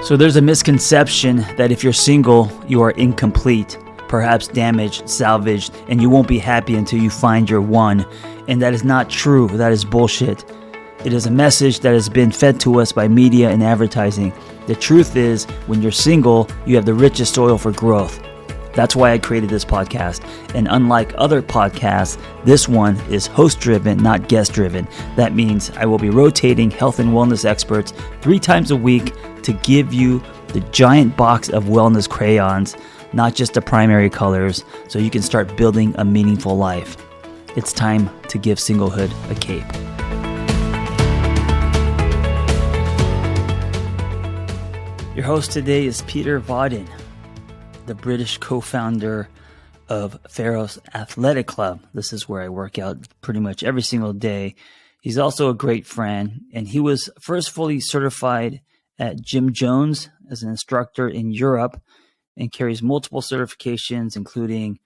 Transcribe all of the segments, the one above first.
So there's a misconception that if you're single, you are incomplete, perhaps damaged, salvaged, and you won't be happy until you find your one. And that is not true. That is bullshit. It is a message that has been fed to us by media and advertising. The truth is, when you're single, you have the richest soil for growth. That's why I created this podcast. And unlike other podcasts, this one is host-driven, not guest-driven. That means I will be rotating health and wellness experts 3 times a week to give you the giant box of wellness crayons, not just the primary colors, so you can start building a meaningful life. It's time to give singlehood a cape. Your host today is Piet Vodden, the British co-founder of PHAROS Athletic Club. This is where I work out pretty much every single day. He's also a great friend, and he was first fully certified at Gym Jones as an instructor in Europe and carries multiple certifications, including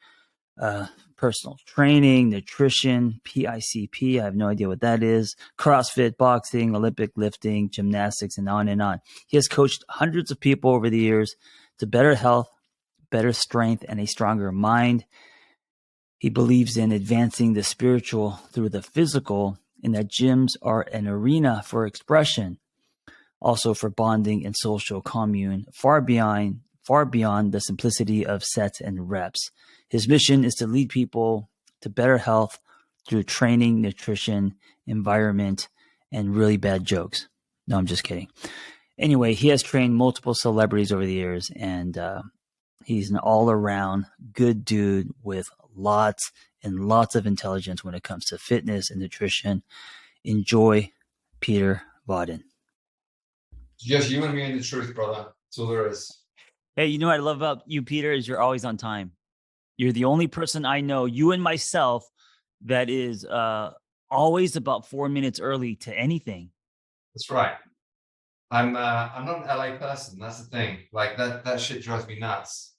personal training, nutrition, PICP. I have no idea what that is. Crossfit, boxing, Olympic lifting, gymnastics, and on and on. He has coached hundreds of people over the years to better health, better strength, and a stronger mind. He believes in advancing the spiritual through the physical, and that gyms are an arena for expression, also for bonding and social commune, far beyond the simplicity of sets and reps. His mission is to lead people to better health through training, nutrition, environment, and really bad jokes. No, I'm just kidding. Anyway, he has trained multiple celebrities over the years, and he's an all-around good dude with lots and lots of intelligence when it comes to fitness and nutrition. Enjoy Piet Vodden. Just you and me and the truth, brother. That's all there is. Hey, you know what I love about you, Pieter, is you're always on time. You're the only person I know, you and myself, that is always about 4 minutes early to anything. That's right. I'm not an LA person. That's the thing. Like that shit drives me nuts.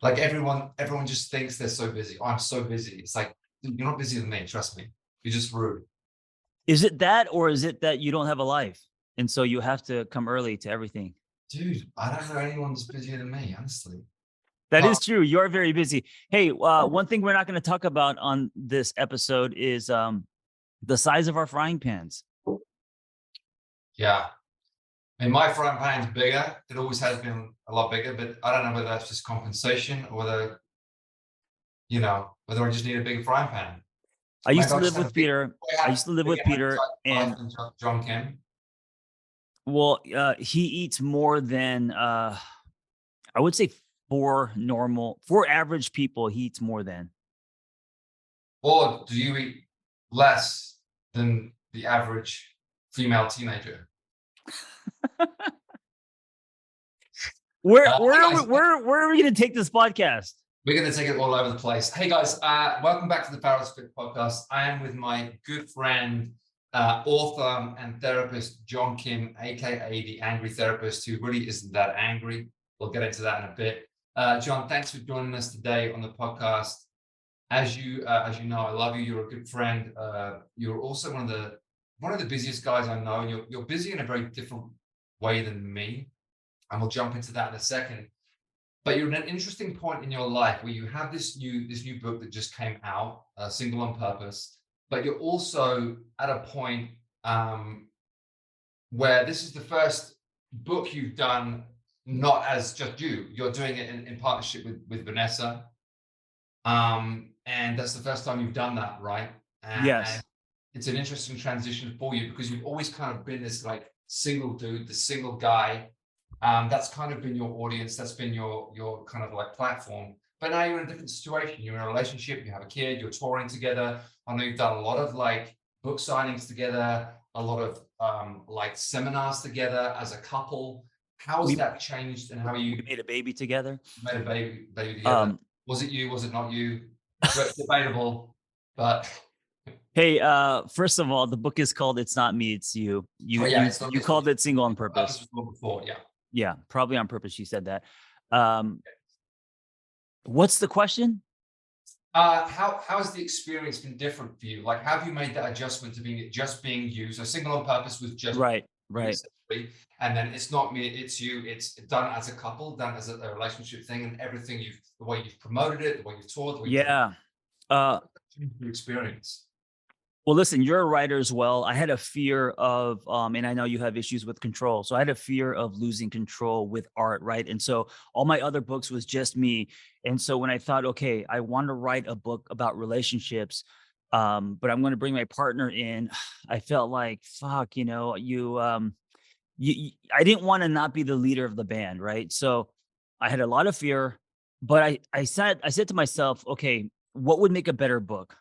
Like everyone just thinks they're so busy. Oh, I'm so busy. It's like, dude, you're not busier than me. Trust me. You're just rude. Is it that, or is it that you don't have a life, and so you have to come early to everything? Dude, I don't know anyone that's busier than me, honestly. That is true. You're very busy. Hey, one thing we're not going to talk about on this episode is the size of our frying pans. Yeah. I mean, my frying pan's bigger. It always has been a lot bigger, but I don't know whether that's just compensation or whether I just need a bigger frying pan. I used to live with Pieter. And John Kim. Well, he eats more than I would say four average people. He eats more than. Or do you eat less than the average female teenager? Where are we going to take this podcast? We're going to take it all over the place. Hey guys, welcome back to the PHAROS Fit podcast. I am with my good friend, author and therapist, John Kim, aka the angry therapist, who really isn't that angry. We'll get into that in a bit. John, thanks for joining us today on the podcast. As you know, I love you. You're a good friend. You're also one of the busiest guys I know, and you're busy in a very different way than me. And we'll jump into that in a second. But you're at an interesting point in your life where you have this new book that just came out, Single on Purpose. But you're also at a point where this is the first book you've done, not as just you. You're doing it in partnership with Vanessa. And that's the first time you've done that, right? Yes. And it's an interesting transition for you because you've always kind of been this like single dude, the single guy. That's kind of been your audience. That's been your kind of like platform. But now you're in a different situation. You're in a relationship. You have a kid. You're touring together. I know you've done a lot of like book signings together, a lot of like seminars together as a couple. How has that changed? And how you made a baby together? Made a baby together. Was it you? Was it not you? It's debatable, but. Hey, first of all, the book is called "It's Not Me, It's You." You called it "Single on Purpose." Before, yeah. Yeah, probably on purpose. You said that. What's the question? How has the experience been different for you? Like, have you made that adjustment to being you? So Single on Purpose was just right. Right. And then it's not me, it's you, it's done as a couple, done as a relationship thing, and everything the way you've promoted it, the way you've taught, the way you've Yeah. Uh, experience. well, listen, you're a writer as well. I had a fear of, and I know you have issues with control. So I had a fear of losing control with art, right? And so all my other books was just me. And so when I thought, okay, I want to write a book about relationships, but I'm going to bring my partner in, I felt like, fuck, I didn't want to not be the leader of the band, right? So I had a lot of fear, but I said to myself, okay, what would make a better book?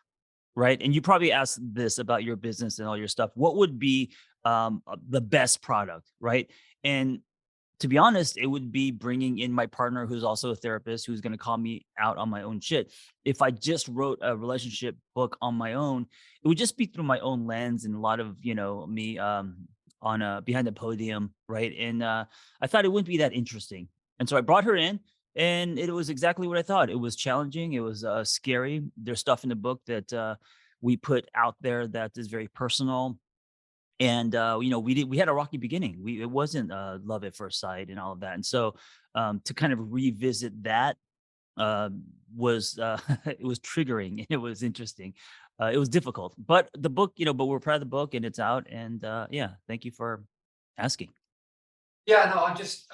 Right? And you probably asked this about your business and all your stuff. What would be the best product, right? And to be honest, it would be bringing in my partner who's also a therapist who's going to call me out on my own shit. If I just wrote a relationship book on my own, it would just be through my own lens and a lot of, me on behind the podium, right? And I thought it wouldn't be that interesting. And so I brought her in and it was exactly what I thought. It was challenging, it was scary. There's stuff in the book that we put out there that is very personal, and we had a rocky beginning. It wasn't love at first sight and all of that. And so to kind of revisit that uh, was it was triggering and it was interesting. It was difficult, but the book, but we're proud of the book and it's out. And yeah, thank you for asking. Yeah, no, I'm just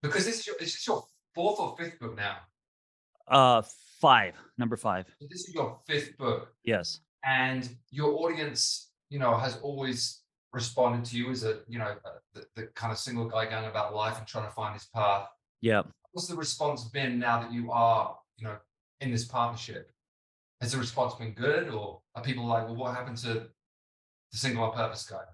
because this is your fourth or fifth book now. uh Five, number five. This is your fifth book, Yes. and your audience, has always responded to you as the kind of single guy going about life and trying to find his path. Yeah. What's the response been now that you are, in this partnership? Has the response been good, or are people like, well, what happened to the single on purpose guy?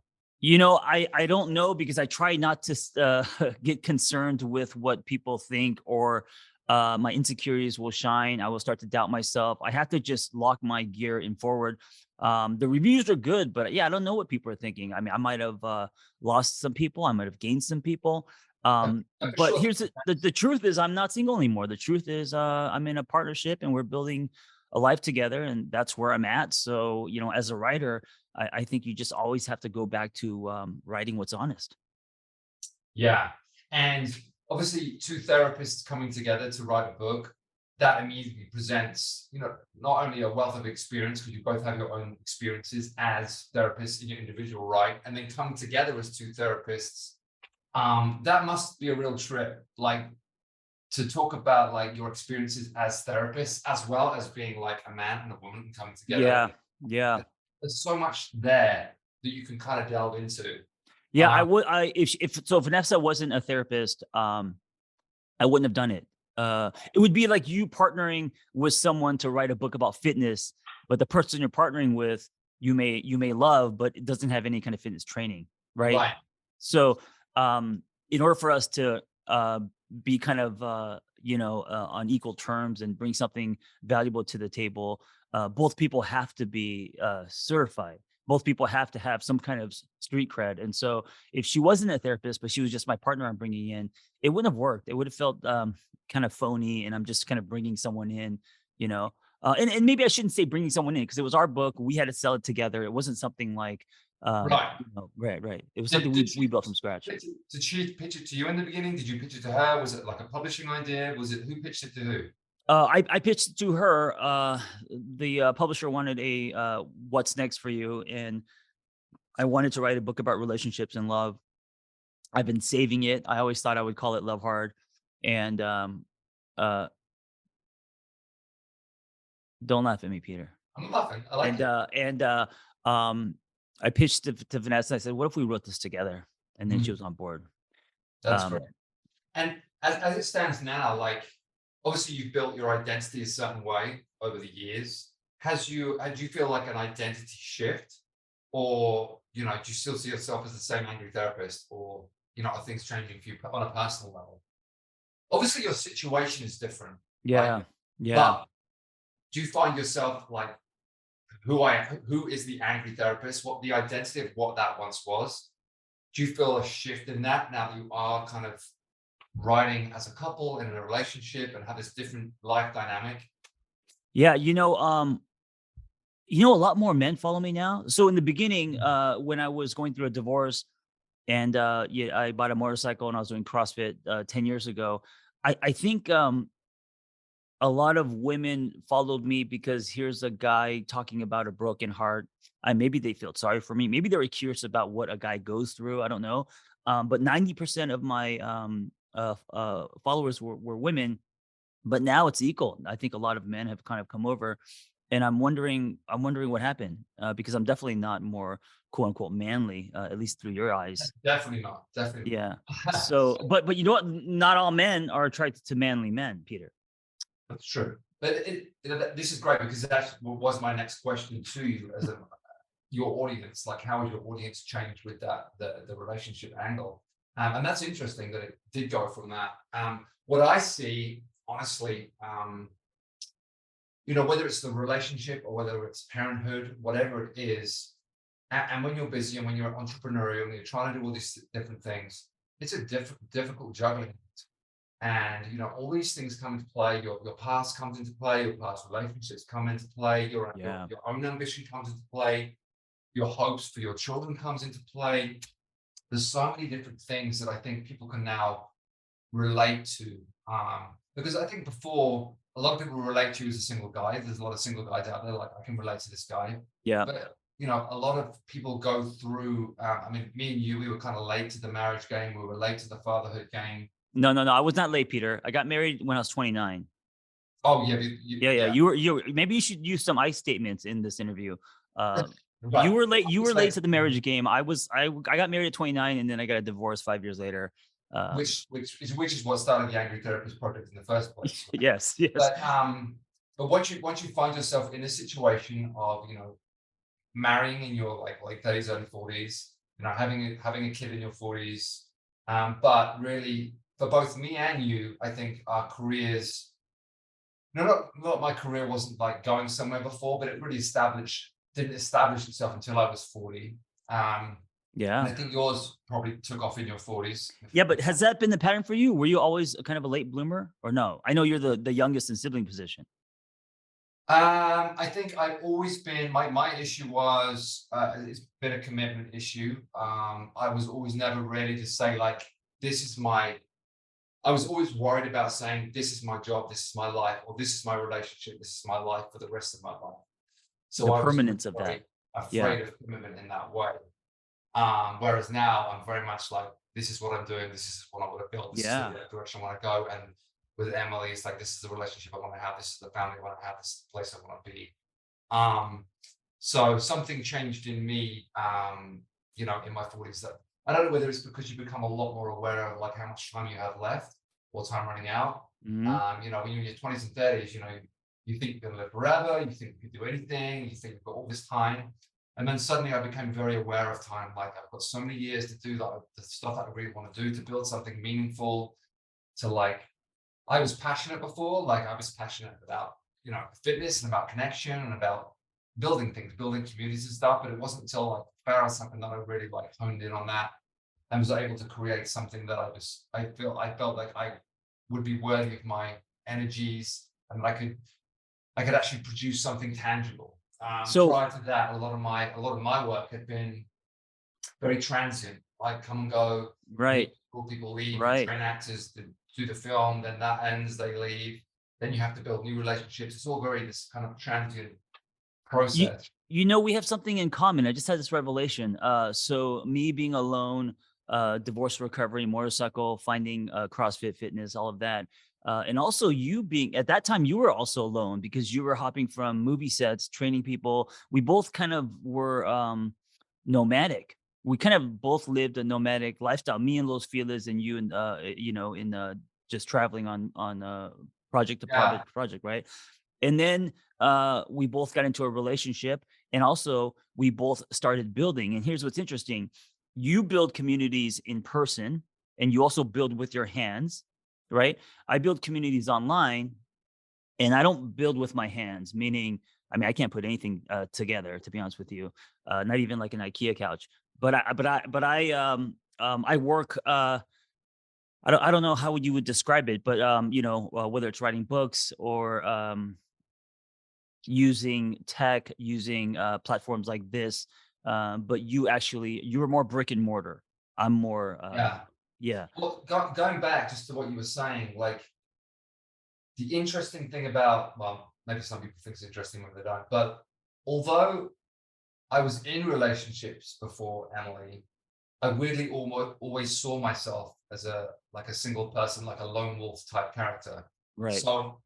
I don't know because I try not to get concerned with what people think, or my insecurities will shine. I will start to doubt myself. I have to just lock my gear and forward. The reviews are good, but yeah, I don't know what people are thinking. I mean, I might have lost some people. I might have gained some people. For But sure. here's the truth is I'm not single anymore. The truth is I'm in a partnership and we're building a life together, and that's where I'm at. So, as a writer, I think you just always have to go back to writing what's honest. Yeah. And obviously, two therapists coming together to write a book, that immediately presents, not only a wealth of experience, because you both have your own experiences as therapists in your individual right, and then coming together as two therapists. That must be a real trip, like to talk about like your experiences as therapists, as well as being like a man and a woman coming together. Yeah, yeah, There's so much there that you can kind of delve into. yeah. I Um, would. If Vanessa wasn't a therapist, I wouldn't have done it. It would be like you partnering with someone to write a book about fitness, but the person you're partnering with, you may love, but it doesn't have any kind of fitness training, right? right. So, in order for us to be kind of on equal terms and bring something valuable to the table, both people have to be certified. Both people have to have some kind of street cred. And so, if she wasn't a therapist, but she was just my partner I'm bringing in, it wouldn't have worked. It would have felt kind of phony, and I'm just kind of bringing someone in, you know. And maybe I shouldn't say bringing someone in because it was our book. We had to sell it together. It wasn't something like Right. right, right. It was Did, something did we she built from scratch. did she pitch it to you in the beginning? Did you pitch it to her? Was it like a publishing idea? Was it who pitched it to who? I pitched it to her. The publisher wanted a "What's next for you," and I wanted to write a book about relationships and love. I've been saving it. I always thought I would call it Love Hard, and uh, don't laugh at me, Peter. I'm laughing. I like And it. um, I pitched it to Vanessa. I said, "What if we wrote this together?" And then she Mhm. was on board. That's great. Um, And as it stands now, like obviously you've built your identity a certain way over the years. Do you feel like an identity shift, or do you still see yourself as the same angry therapist, or are things changing for you on a personal level? Obviously, your situation is different, like, yeah, yeah. but do you find yourself like who is the angry therapist? What the identity of what that once was? Do you feel a shift in that now that you are kind of writing as a couple in a relationship and have this different life dynamic? Yeah, A lot more men follow me now. So in the beginning, when I was going through a divorce and yeah, I bought a motorcycle and I was doing CrossFit 10 years ago. I think a lot of women followed me because here's a guy talking about a broken heart. Maybe they felt sorry for me. Maybe they were curious about what a guy goes through. I don't know. But 90% of my followers were women, but now it's equal. I think a lot of men have kind of come over, and I'm wondering what happened, because I'm definitely not more quote unquote manly, at least through your eyes. Definitely not. Definitely Yeah. not. So, but you know what? Not all men are attracted to manly men, Peter. That's true. But this is great because that was my next question to you as your audience. Like, how has your audience changed with that the relationship angle? And that's interesting that it did go from that. What I see, honestly, whether it's the relationship or whether it's parenthood, whatever it is, and when you're busy and when you're entrepreneurial and you're trying to do all these different things, it's a difficult juggling. And all these things come into play. Your past comes into play. Your past relationships come into play. Yeah. Your own ambition comes into play. Your hopes for your children comes into play. There's so many different things that I think people can now relate to. Because I think before, a lot of people relate to you as a single guy. There's a lot of single guys out there, like, I can relate to this guy. Yeah. But a lot of people go through. I mean, me and you, we were kind of late to the marriage game. We were late to the fatherhood game. No, no, no. I was not late, Peter. I got married when I was 29. Oh yeah, Yeah, yeah. yeah. You were. Maybe you should use some I statements in this interview. You Right. were late. You It's were late like, to the marriage game. I got married at 29, and then I got a divorce 5 years later. which is what started the Angry Therapist Project in the first place, right? Yes, yes. But once you find yourself in a situation of marrying in your like late 30s, early 40s, having a kid in your 40s, but really for both me and you, I think our careers. No, not my career wasn't like going somewhere before, but it really didn't establish itself until I was 40. Um, and Yeah. I think yours probably took off in your 40s. Yeah, but has that been the pattern for you? Were you always a kind of a late bloomer, or no? I know you're the youngest in sibling position. I think I've always been my issue was it's been a commitment issue. I was always never ready to say like this is my. I was always worried about saying this is my job, this is my life, or this is my relationship, this is my life for the rest of my life. The So I was permanence of that. very Yeah. afraid of commitment in that way. Whereas now I'm very much like, this is what I'm doing, this is what I want to build, this is the Yeah. direction I want to go. And with Emily, it's like, this is the relationship I want to have, this is the family I want to have, this is the place I want to be. So something changed in me, in my 40s that I don't know whether it's because you become a lot more aware of like how much time you have left or time running out. Hmm. When you're in your 20s and 30s, you think you're going to live forever, you think you can do anything, you think you've got all this time. And then suddenly I became very aware of time. Like, I've got so many years to do the stuff that I really want to do, to build something meaningful, to like, I was passionate before, like I was passionate about, fitness and about connection and about building things, building communities and stuff. But it wasn't until like PHAROS happened that I really like honed in on that and was able to create something that I felt like I would be worthy of my energies, and I could actually produce something tangible. So Prior to that, a lot of my work had been very transient, like come and go, right, meet people, leave, you right. train actors to do the film, then that ends, they leave, then you have to build new relationships. It's all very this kind of transient You process. we have something in common. I just had this revelation. So me being alone, divorce recovery, motorcycle, finding CrossFit fitness, all of that. And also you being at that time, you were also alone because you were hopping from movie sets, training people. We both kind of were nomadic. We kind of both lived a nomadic lifestyle. Me and Los Feliz, and you, and in just traveling on project to Yeah. project, right? And then we both got into a relationship, and also we both started building. And here's what's interesting: you build communities in person, and you also build with your hands, right? I build communities online, and I don't build with my hands. Meaning, I mean, I can't put anything together, to be honest with you, not even like an IKEA couch. I work. I don't know how you would describe it, but whether it's writing books or using tech, using platforms like this, but you were more brick and mortar. I'm more, Yeah. yeah, Well, going back just to what you were saying, like the interesting thing about, well, maybe some people think it's interesting when they don't, but although I was in relationships before Emily, I weirdly almost always saw myself as a single person, like a lone wolf type character. right. So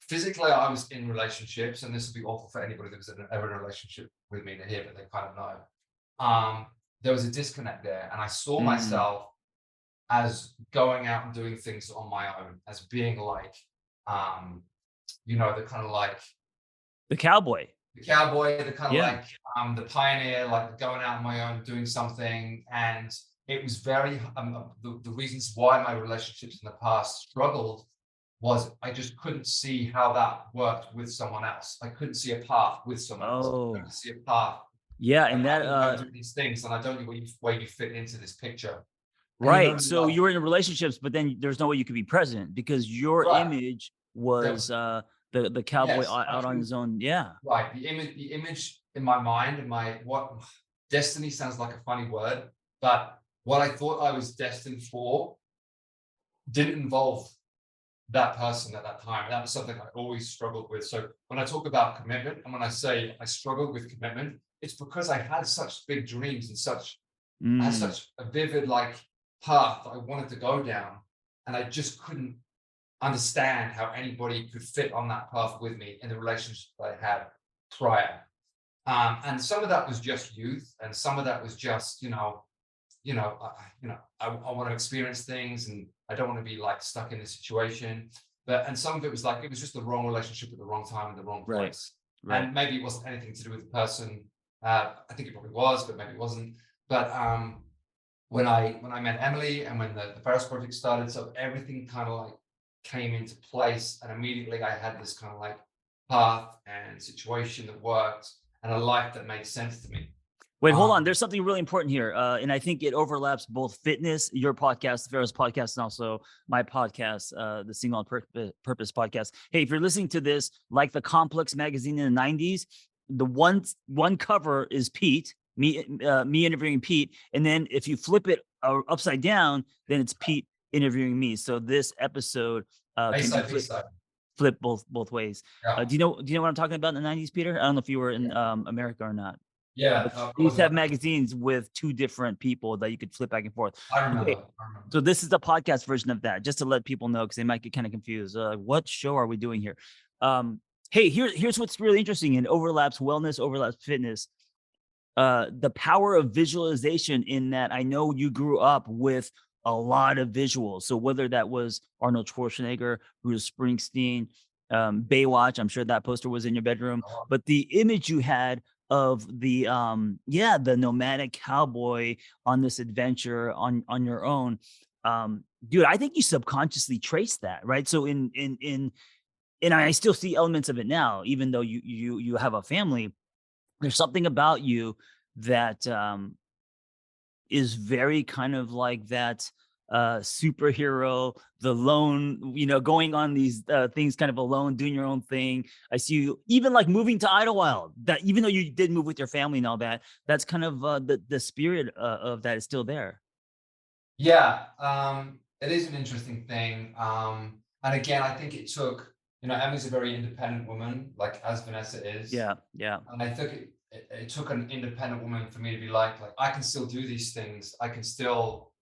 physically, I was in relationships, and this would be awful for anybody that was ever in a relationship with me to hear, but they kind of know. There was a disconnect there, and I saw Mm, myself as going out and doing things on my own, as being like, um, the kind of like the cowboy. the cowboy, the kind of Yeah. like the pioneer, like going out on my own, doing something. And it was very the reasons why my relationships in the past struggled was I just couldn't see how that worked with someone else. I couldn't see a path with someone else. I couldn't Oh, see a path. yeah. Like And I'm that, going to go do these things, and I don't know where you fit into this picture. And right. So like you were in relationships, but then there's no way you could be present because your right, image there was was the cowboy yes, out on his own. Yeah. right. The image in my mind, and my what destiny sounds like a funny word, but what I thought I was destined for didn't involve that person at that time. That was something I always struggled with. So when I talk about commitment, and when I say I struggled with commitment, it's because I had such big dreams and I had Mm. such a vivid like path I wanted to go down, and I just couldn't understand how anybody could fit on that path with me in the relationship I had prior. And some of that was just youth, and some of that was just, I want to experience things, and I don't want to be like stuck in this situation. But and some of it was like it was just the wrong relationship at the wrong time in the wrong Right. place. Right. And maybe it wasn't anything to do with the person. I think it probably was, but maybe it wasn't. But when I met Emily, and when the PHAROS project started, so everything kind of like came into place, and immediately I had this kind of like path and situation that worked, and a life that made sense to me. Wait, hold on. Um, There's something really important here, and I think it overlaps both fitness, your podcast, the Ferris podcast, and also my podcast, the Single on Purpose podcast. Hey, if you're listening to this, like the Complex magazine in the '90s, the one cover is Pete, me interviewing Pete, and then if you flip it upside down, then it's Pete interviewing me. So this episode can be ASAP stuff. flip both ways. Yeah. Do you know what I'm talking about in the '90s, Peter? I don't know if you were in Yeah. America or not. Yeah. But Of they used course. to have magazines with 2 different people that you could flip back and forth. I Okay, remember. I remember. so this is the podcast version of that, just to let people know because they might get kind of confused. What show are we doing here? Um, hey, here's what's really interesting and overlaps wellness, overlaps fitness. The power of visualization in that I know you grew up with a lot of visuals. So whether that was Arnold Schwarzenegger, Bruce Springsteen, Baywatch, I'm sure that poster was in your bedroom, but the image you had of the nomadic cowboy on this adventure on your own, dude, I think you subconsciously traced that, right? So and I still see elements of it now, even though you have a family. There's something about you that is very kind of like that superhero, the lone, going on these things kind of alone, doing your own thing. I see you even like moving to Idlewild. That even though you did move with your family and all that, that's kind of the spirit of that is still there. Yeah. It is an interesting thing. And again, I think it took, Emily's a very independent woman, like as Vanessa is. Yeah, yeah, And I think it took an independent woman for me to be like I can still do these things. I can still,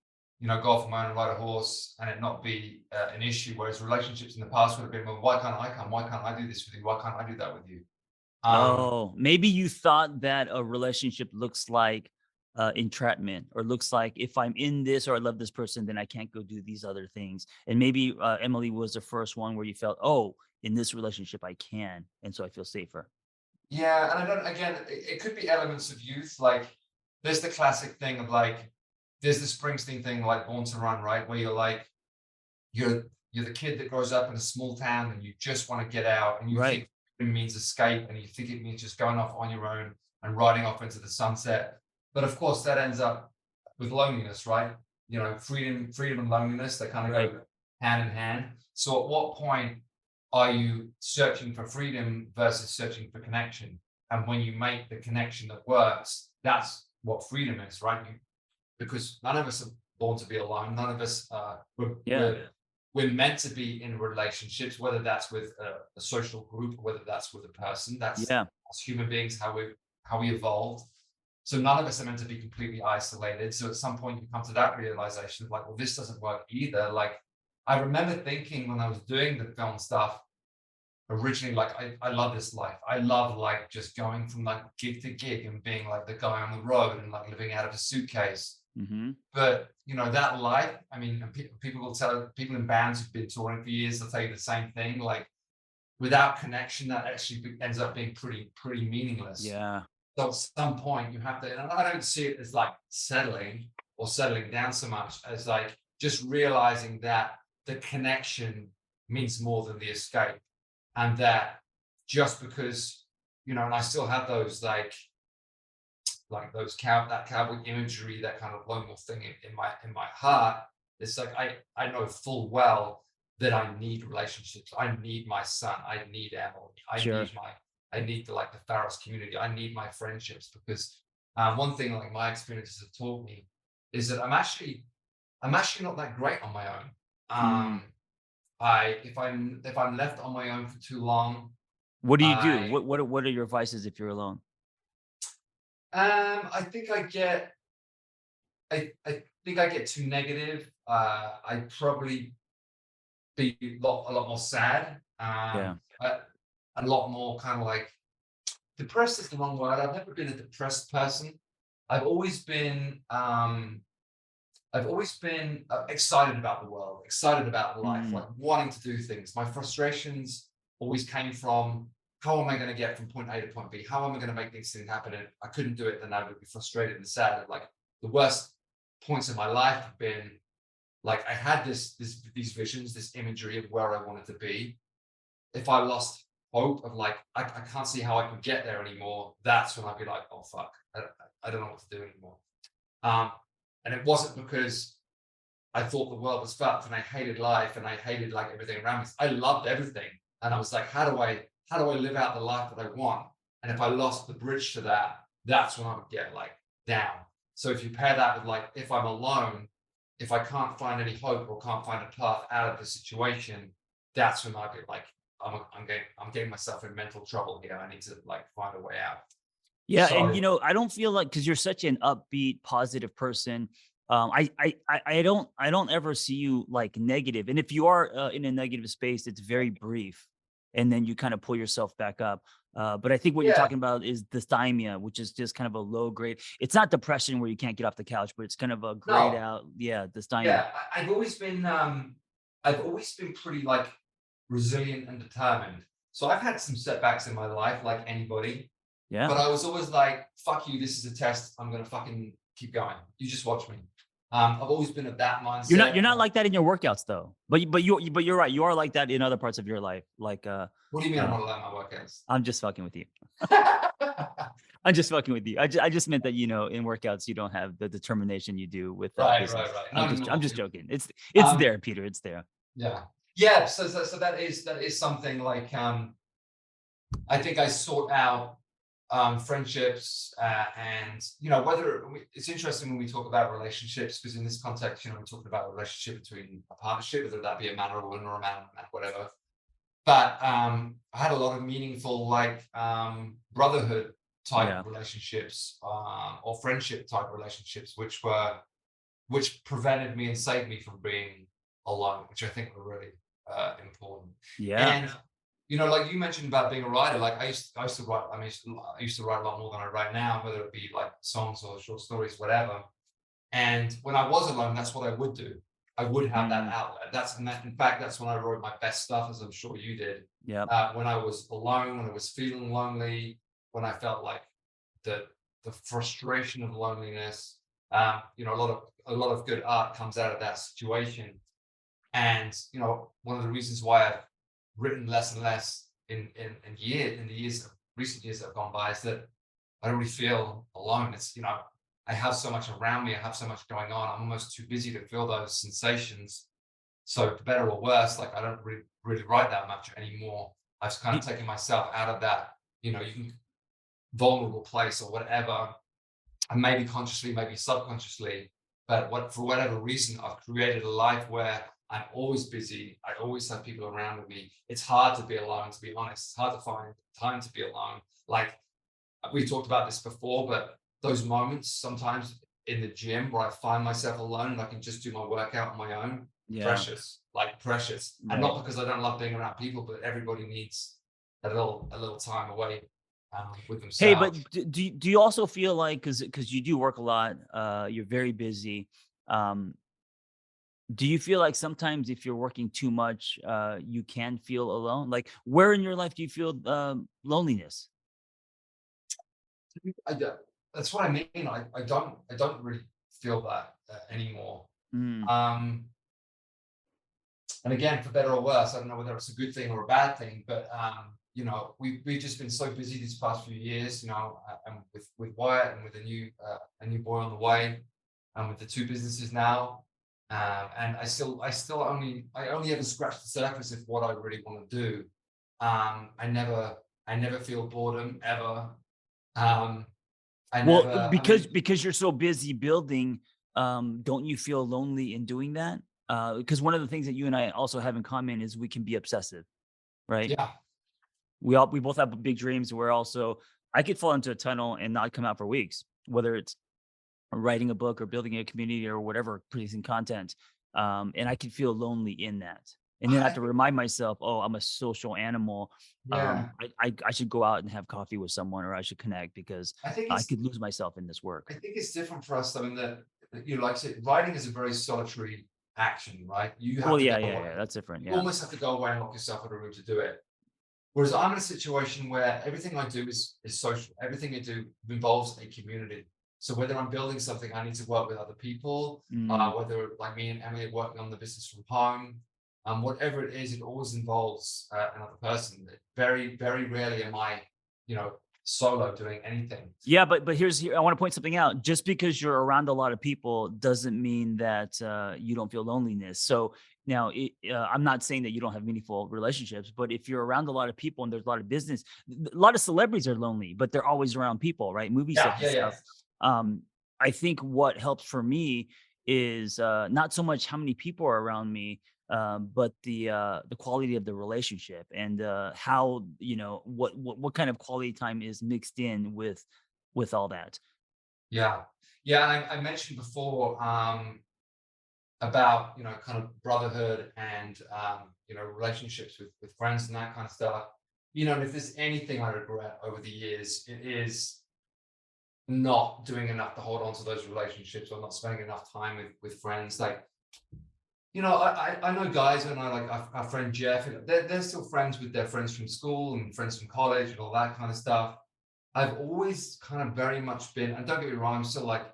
go off on my own and ride a horse, and it not be an issue. Whereas relationships in the past would have been, well, why can't I come? Why can't I do this with you? Why can't I do that with you? Um, oh, maybe you thought that a relationship looks like entrapment, or looks like if I'm in this or I love this person, then I can't go do these other things. And maybe Emily was the first one where you felt, oh, in this relationship I can, and so I feel safer. yeah, and I don't. Again, it could be elements of youth. Like there's the classic thing of like, there's the Springsteen thing, like Born to Run, right? Where you're like, you're the kid that grows up in a small town, and you just want to get out, and you Right. think it means escape, and you think it means just going off on your own and riding off into the sunset. But of course, that ends up with loneliness, right? Freedom and loneliness, they kind of Right. go hand in hand. So at what point are you searching for freedom versus searching for connection? And when you make the connection that works, that's what freedom is, right? Because none of us are born to be alone. None of us Yeah. we're meant to be in relationships, whether that's with a social group, whether that's with a person. That's Yeah. as human beings how we evolved. So none of us are meant to be completely isolated. So at some point you come to that realization of like, well, this doesn't work either. Like I remember thinking when I was doing the film stuff originally, like I love this life. I love like just going from like gig to gig and being like the guy on the road and like living out of a suitcase. Mm-hmm. But you know that life. I mean, people will tell people in bands who've been touring for years. They'll tell you the same thing. Like without connection, that actually ends up being pretty meaningless. Yeah. So at some point you have to, and I don't see it as like settling or settling down so much as like just realizing that the connection means more than the escape. And that just because, you know, and I still have those like those that cowboy imagery, that kind of lone wolf thing in my heart. It's like I know full well that I need relationships. I need my son. I need Emily. Sure. I need the like the PHAROS community. I need my friendships because one thing like my experiences have taught me is that I'm actually not that great on my own. Mm. If I'm left on my own for too long, What do you do? I What are your vices if you're alone? I think I think I get too negative. I'd probably be a lot more sad. Yeah. A lot more kind of like depressed is the wrong word. I've never been a depressed person. I've always been excited about the world, excited about life, Mm. like wanting to do things. My frustrations always came from how am I going to get from point A to point B? How am I going to make these things happen? And I couldn't do it, then I would be frustrated and sad. Like the worst points in my life have been like I had these visions, this imagery of where I wanted to be. If I lost hope of like I can't see how I can get there anymore, that's when I'd be like, oh fuck, I don't know what to do anymore. And it wasn't because I thought the world was fucked and I hated life and I hated like everything around me. I loved everything. And I was like, how do I live out the life that I want? And if I lost the bridge to that, that's when I would get like down. So if you pair that with like, if I'm alone, if I can't find any hope or can't find a path out of the situation, that's when I'd be like, I'm getting myself in mental trouble here. I need to like find a way out. Yeah, and So I don't feel like because you're such an upbeat, positive person. I don't ever see you like negative, and if you are in a negative space, it's very brief, and then you kind of pull yourself back up. But I think what you're yeah, talking about is dysthymia, which is just kind of a low grade. It's not depression where you can't get off the couch, but it's kind of a grayed no, out, yeah, dysthymia. yeah. I've always been pretty like resilient and determined. So I've had some setbacks in my life, like anybody. Yeah. But I was always like, fuck you, this is a test. I'm gonna fucking keep going. You just watch me. I've always been of that mindset. You're not like that in your workouts though. But you're right. You are like that in other parts of your life. Like What do you mean I'm uh not allowed my workouts? I'm just fucking with you. I'm just fucking with you. I just meant that, in workouts, you don't have the determination you do with business. Right. Not I'm anymore. just joking. It's Um, there, Peter. It's there. yeah. Yeah. So that is something like I think I sort out friendships and whether it's interesting when we talk about relationships because in this context we're talking about a relationship between a partnership, whether that be a man or a woman or a man whatever. But I had a lot of meaningful like brotherhood type Yeah. relationships or friendship type relationships which prevented me and saved me from being alone, which I think were really important. Yeah. And like you mentioned about being a writer, like I used to write. I mean, I used to write a lot more than I write now, whether it be like songs or short stories, whatever. And when I was alone, that's what I would do. I would have that Mm, outlet. In fact, that's when I wrote my best stuff, as I'm sure you did. yep. When I was alone, when I was feeling lonely, when I felt like the frustration of loneliness. A lot of good art comes out of that situation. And one of the reasons why I've written less and less in the recent years that have gone by is that I don't really feel alone. It's I have so much around me, I have so much going on. I'm almost too busy to feel those sensations. So for better or worse, like I don't really write that much anymore. I've kind of Do- taken myself out of that, you can vulnerable place or whatever, and maybe consciously, maybe subconsciously, but for whatever reason, I've created a life where I'm always busy. I always have people around with me. It's hard to be alone, to be honest. It's hard to find time to be alone. Like we talked about this before, but those moments sometimes in the gym where I find myself alone and I can just do my workout on my own, yeah, precious, like precious. And right. not because I don't love being around people, but everybody needs a little time away with Hey, themselves. but do you also feel like, because you do work a lot, you're very busy. Um, do you feel like sometimes if you're working too much, you can feel alone? Like, where in your life do you feel loneliness? I don't, that's what I mean. I don't really feel that anymore. Mm, Um, and again, for better or worse, I don't know whether it's a good thing or a bad thing, but we've just been so busy these past few years, and with Wyatt and with a new boy on the way, and with the two businesses now. And I only ever scratch the surface of what I really want to do. I never feel boredom ever. Um, I well, never, I because mean, because you're so busy building, don't you feel lonely in doing that? Because one of the things that you and I also have in common is we can be obsessive, right? yeah, We both have big dreams. We're also, I could fall into a tunnel and not come out for weeks, whether it's writing a book or building a community or whatever, producing content. And I could feel lonely in that. And then I have I to think, remind myself, oh, I'm a social animal. yeah, I should go out and have coffee with someone, or I should connect, because I think I it's could lose myself in this work. I think it's different for us though, in that, like I said, writing is a very solitary action, right? You have Well, to yeah, go yeah, away. yeah. That's different. You Yeah. almost have to go away and lock yourself in a room to do it. Whereas I'm in a situation where everything I do is social. Everything I do involves a community. So whether I'm building something, I need to work with other people. Mm. Whether like me and Emily are working on the business from home, whatever it is, it always involves another person. Very, very rarely am I, you know, solo doing anything. Yeah, but here I want to point something out. Just because you're around a lot of people doesn't mean that you don't feel loneliness. So now, I'm not saying that you don't have meaningful relationships, but if you're around a lot of people and there's a lot of business, a lot of celebrities are lonely, but they're always around people, right? Movie Yeah, sets and yeah, yeah. stuff. Um, I think what helps for me is not so much how many people are around me, but the quality of the relationship, and how, what kind of quality time is mixed in with all that. Yeah. Yeah, I mentioned before about kind of brotherhood and relationships with friends and that kind of stuff. And if there's anything I regret over the years, it is not doing enough to hold on to those relationships or not spending enough time with friends. Like, I know guys, and I like our friend Jeff, they're still friends with their friends from school and friends from college and all that kind of stuff. I've always kind of very much been, and don't get me wrong, I'm still like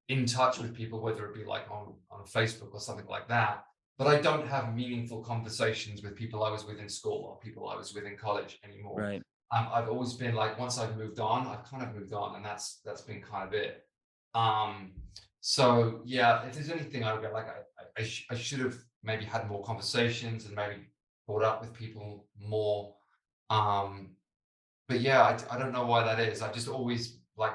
in touch with people, whether it be like on Facebook or something like that. But I don't have meaningful conversations with people I was with in school or people I was with in college anymore. Right. I've always been like, once I've moved on, I've kind of moved on, and that's been kind of it. Um, so yeah, if there's anything I regret, like I should have maybe had more conversations and maybe brought up with people more. Um, but yeah, I don't know why that is. I just always like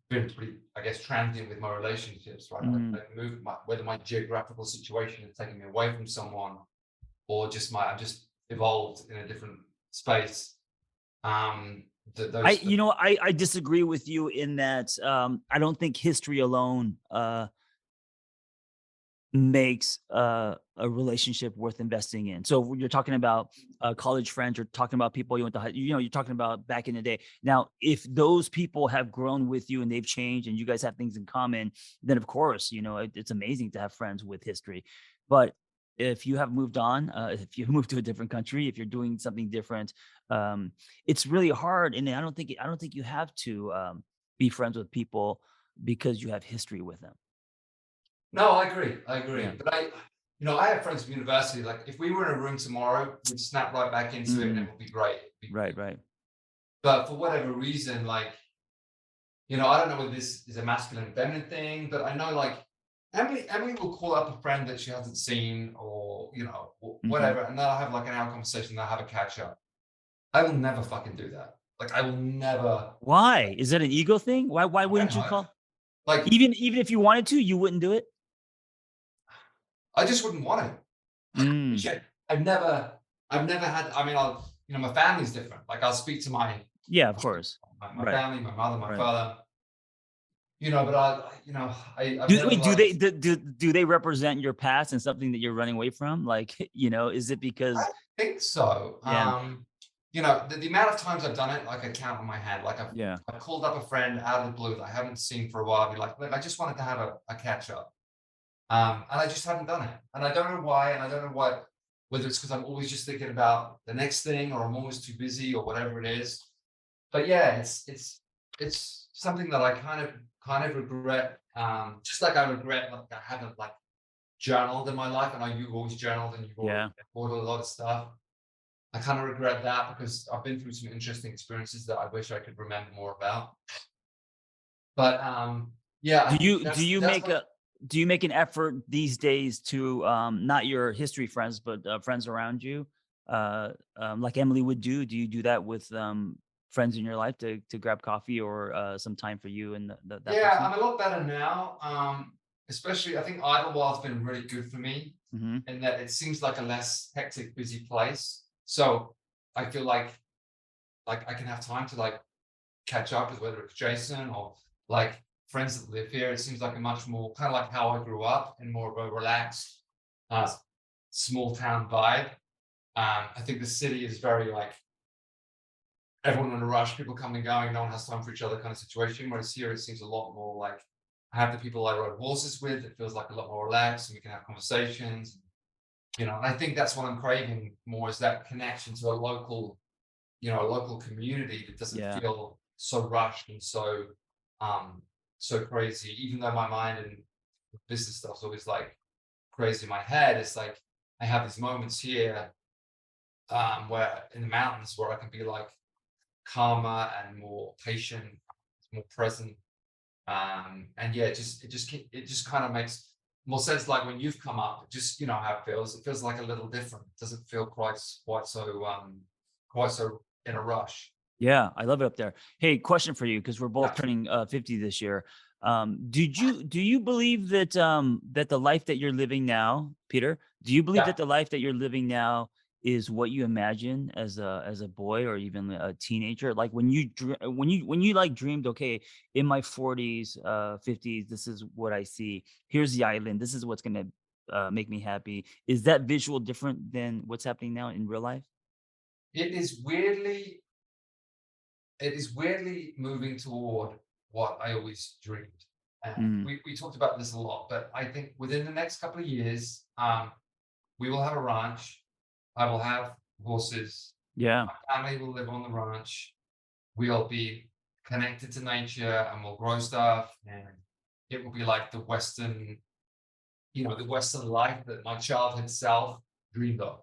been pretty, I guess, transient with my relationships, right? Mm. I moved whether my geographical situation has taken me away from someone or just I've just evolved in a different space. Um, I those, you know I disagree with you in that I don't think history alone makes a relationship worth investing in. So when you're talking about college friends, you're talking about people you went to you're talking about back in the day. Now, if those people have grown with you and they've changed and you guys have things in common, then of course, it's amazing to have friends with history. But if you have moved on, if you've moved to a different country, if you're doing something different, it's really hard. And I don't think you have to be friends with people because you have history with them. no, I agree. I agree. Yeah. But I have friends from university. Like if we were in a room tomorrow, we'd snap right back into it and it Mm, would be great. right. Right. But for whatever reason, like, I don't know whether this is a masculine feminine thing, but I know like Emily will call up a friend that she hasn't seen, or Hmm. whatever, and they'll have like an hour conversation. They'll have a catch up. I will never fucking do that. Like I will never. Why? Is that an ego thing? Why I don't wouldn't you know. call? Like Even if you wanted to, you wouldn't do it? I just wouldn't want to. Mm. Yeah, I've never had. I mean, my family's different. Like I'll speak to Yeah, of course. my Right, family, my mother, my right. father. But I've Do never wait, do they liked. do they represent your past and something that you're running away from? Like, is it I because think so. yeah, The amount of times I've done it, like I count on my hand. Like yeah, I've called up a friend out of the blue that I haven't seen for a while. Be like, look, I just wanted to have a catch up. And I just haven't done it. And I don't know why. And I don't know whether it's because I'm always just thinking about the next thing, or I'm always too busy, or whatever it is. But yeah, it's something that I kind of regret. Just like I regret like I haven't like journaled in my life. I know you've always journaled and you've always yeah. recorded a lot of stuff. I kind of regret that because I've been through some interesting experiences that I wish I could remember more about. But yeah, I Do think you do that's you that's make what. a do you make an effort these days to not your history friends, but friends around you, like Emily would do? Do you do that with friends in your life to grab coffee or some time for you and that Yeah, person? I'm a lot better now. Especially, I think Idlewild has been really good for me Hmm. in that it seems like a less hectic, busy place. So I feel like I can have time to like catch up with whether it's Jason or like friends that live here. It seems like a much more kind of like how I grew up, in more of a relaxed, uh, small town vibe. I think the city is very like everyone in a rush, people coming and going, no one has time for each other kind of situation. Whereas here, it seems a lot more like I have the people I rode horses with. It feels like a lot more relaxed, and we can have conversations. And I think that's what I'm craving more, is that connection to a local community that doesn't Yeah. feel so rushed and so crazy. Even though my mind and business stuff's always like crazy in my head, it's like I have these moments here, where in the mountains, where I can be like calmer and more patient, more present. And yeah, it just kind of makes more sense. Like when you've come up, just how it feels. It feels like a little different. It doesn't feel quite so in a rush. Yeah, I love it up there. Hey, question for you, because we're both Yeah, turning 50 this year. Do you believe that that the life that you're living now, Peter, do you believe yeah. that the life that you're living now is what you imagine as a boy or even a teenager? Like when you like dreamed, okay, in my 40s, 50s, this is what I see. Here's the island. This is what's gonna make me happy. Is that visual different than what's happening now in real life? It is weirdly, it is weirdly moving toward what I always dreamed. And Mm, we talked about this a lot, but I think within the next couple of years, we will have a ranch. I will have horses. yeah. My family will live on the ranch. We'll be connected to nature, and we'll grow stuff, and it will be like the Western life that my childhood self dreamed of.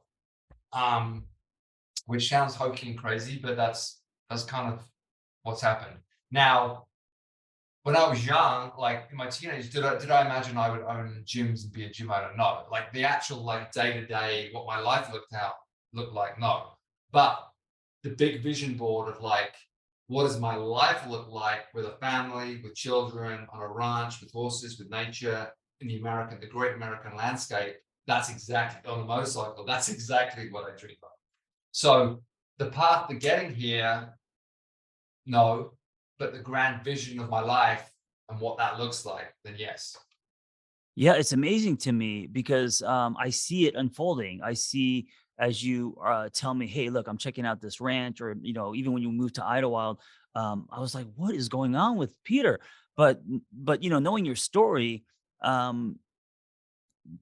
Um, which sounds hokey and crazy, but that's kind of what's happened. Now, when I was young, like in my teenage, did I imagine I would own gyms and be a gym owner? No. Like the actual like day to day, what my life looked like, no. But the big vision board of like, what does my life look like with a family, with children, on a ranch, with horses, with nature, in the great American landscape? That's exactly, on a motorcycle. That's exactly what I dream of. So the path to getting here, no, but the grand vision of my life and what that looks like, then yes. Yeah, it's amazing to me because I see it unfolding. I see as you tell me, "Hey, look, I'm checking out this ranch," or even when you moved to Idlewild, I was like, "What is going on with Peter?" But knowing your story, um,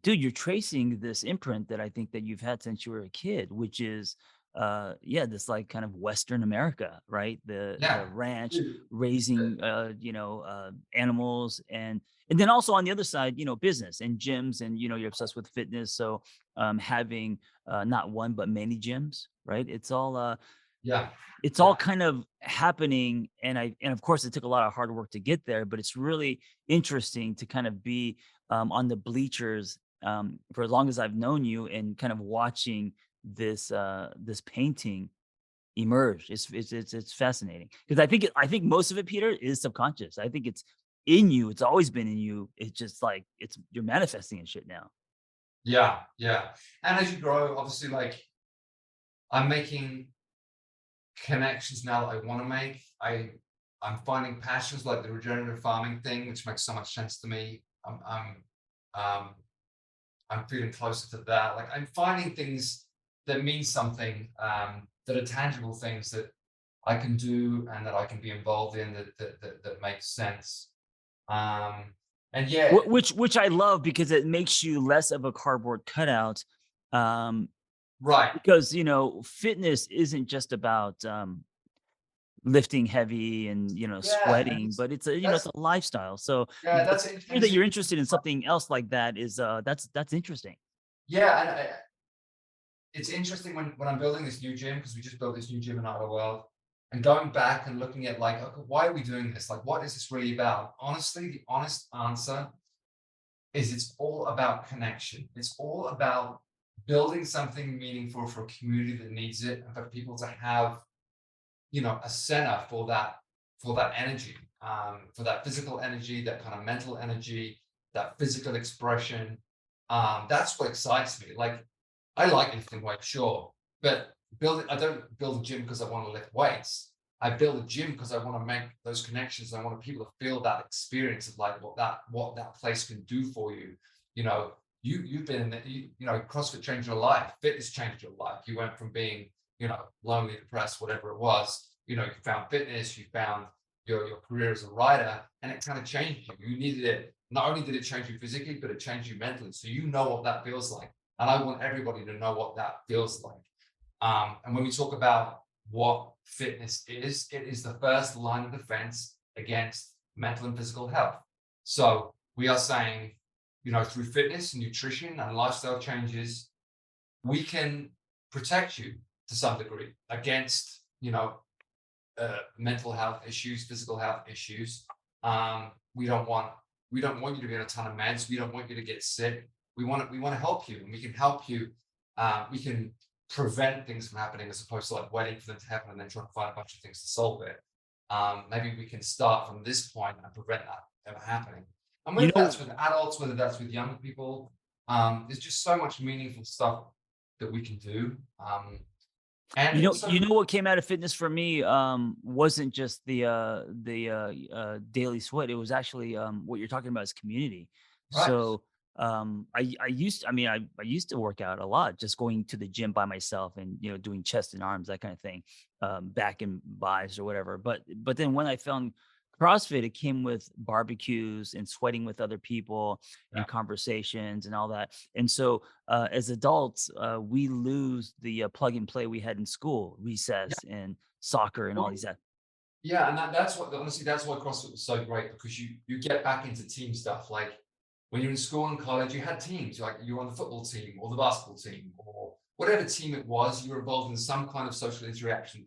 dude, you're tracing this imprint that I think that you've had since you were a kid, which is yeah, this like kind of Western America, right? The Yeah. ranch Dude, raising animals and then also on the other side, business and gyms and you're obsessed with fitness. So having not one but many gyms, right? yeah. It's all Yeah. kind of happening and of course it took a lot of hard work to get there, but it's really interesting to kind of be on the bleachers for as long as I've known you, and kind of watching this painting emerge. It's fascinating because I think most of it, Peter, is subconscious. I think it's in you. It's always been in you. It's just like you're manifesting and shit now. Yeah, yeah. And as you grow, obviously, like I'm making connections now that I want to make. I'm finding passions like the regenerative farming thing, which makes so much sense to me. Um, I'm feeling closer to that. Like I'm finding things that mean something, that are tangible things that I can do and that I can be involved in that makes sense. Um, and yeah, Which I love because it makes you less of a cardboard cutout. Um, right. because fitness isn't just about lifting heavy and Yeah, and sweating, but it's a it's that's a lifestyle. So yeah, to that's hear that you're intrinsic. interested in something else like that is that's interesting. Yeah, and it's interesting when I'm building this new gym, because we just built this new gym in our world, and going back and looking at like, okay, why are we doing this? Like, what is this really about? Honestly, the honest answer is it's all about connection. It's all about building something meaningful for a community that needs it, and for people to have, a center for that energy, for that physical energy, that kind of mental energy, that physical expression. That's what excites me. Like I like lifting weights, sure, but I don't build a gym because I want to lift weights. I build a gym because I want to make those connections. I want people to feel that experience of like what that place can do for you. You know, you've been in CrossFit changed your life, fitness changed your life. You went from being, lonely, depressed, whatever it was. You found fitness, you found your career as a writer, and it kind of changed you. You needed it. Not only did it change you physically, but it changed you mentally. So you know what that feels like. And I want everybody to know what that feels like. And when we talk about what fitness is, it is the first line of defense against mental and physical health. So we are saying, through fitness and nutrition and lifestyle changes, we can protect you to some degree against, mental health issues, physical health issues. We don't want you to be on a ton of meds. We don't want you to get sick. We want to help you, and we can help you. We can prevent things from happening as opposed to like waiting for them to happen and then trying to find a bunch of things to solve it. Maybe we can start from this point and prevent that ever happening. And You whether that's know, with adults, whether that's with young people, there's just so much meaningful stuff that we can do. And you also, know what came out of fitness for me, wasn't just daily sweat. It was actually, what you're talking about is community. right. So, I used to work out a lot, just going to the gym by myself and, doing chest and arms, that kind of thing, back and buys or whatever. But then when I found CrossFit, it came with barbecues and sweating with other people Yeah. and conversations and all that. And so, as adults, we lose the plug and play we had in school, recess and soccer and all Well, these. yeah, and that's what honestly that's why CrossFit was so great, because you get back into team stuff. Like when you're in school and college, you had teams. Like you were on the football team or the basketball team or whatever team it was. You were involved in some kind of social interaction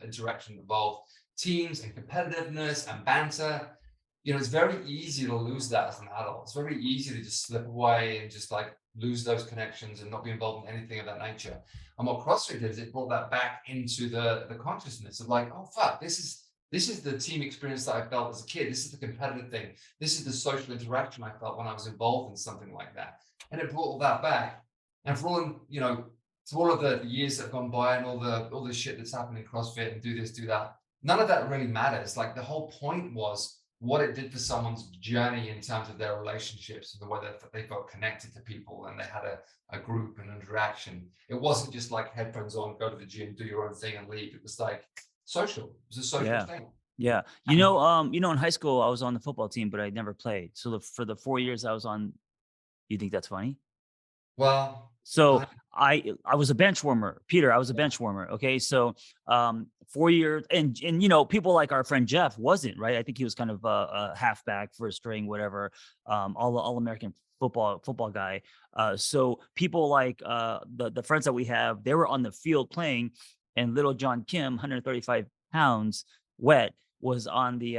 involved teams and competitiveness and banter. It's very easy to lose that as an adult. It's very easy to just slip away and just like lose those connections and not be involved in anything of that nature. And what CrossFit did is it brought that back into the consciousness of like, oh fuck, this is the team experience that I felt as a kid. This is the competitive thing. This is the social interaction I felt when I was involved in something like that. And it brought all that back. And for all of the years that have gone by and all the shit that's happened in CrossFit and do this, do that, none of that really matters. Like the whole point was what it did for someone's journey in terms of their relationships and the way that they felt connected to people and they had a group and interaction. It wasn't just like headphones on, go to the gym, do your own thing and leave. It was like social. It was a social Yeah. thing. Yeah. In high school, I was on the football team, but I never played. So for the 4 years I was on, you think that's funny? Well, So I, I was a bench warmer, Peter. I was a bench warmer. Okay, so 4 years, and people like our friend Jeff wasn't, right. I think he was kind of a halfback, first string, whatever, all American football guy. So people like the friends that we have, they were on the field playing, and little John Kim, 135 pounds, wet, was on the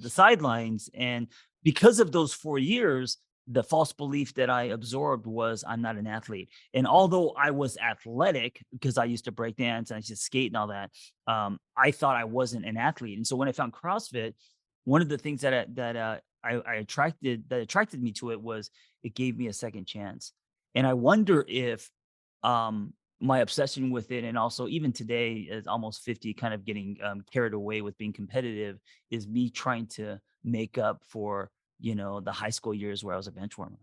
sidelines, and because of those 4 years, the false belief that I absorbed was I'm not an athlete. And although I was athletic because I used to break dance and I used to skate and all that, I thought I wasn't an athlete. And so when I found CrossFit, one of the things I attracted me to it was it gave me a second chance. And I wonder if my obsession with it, and also even today, as almost 50, kind of getting carried away with being competitive, is me trying to make up for the high school years where I was a bench warmer.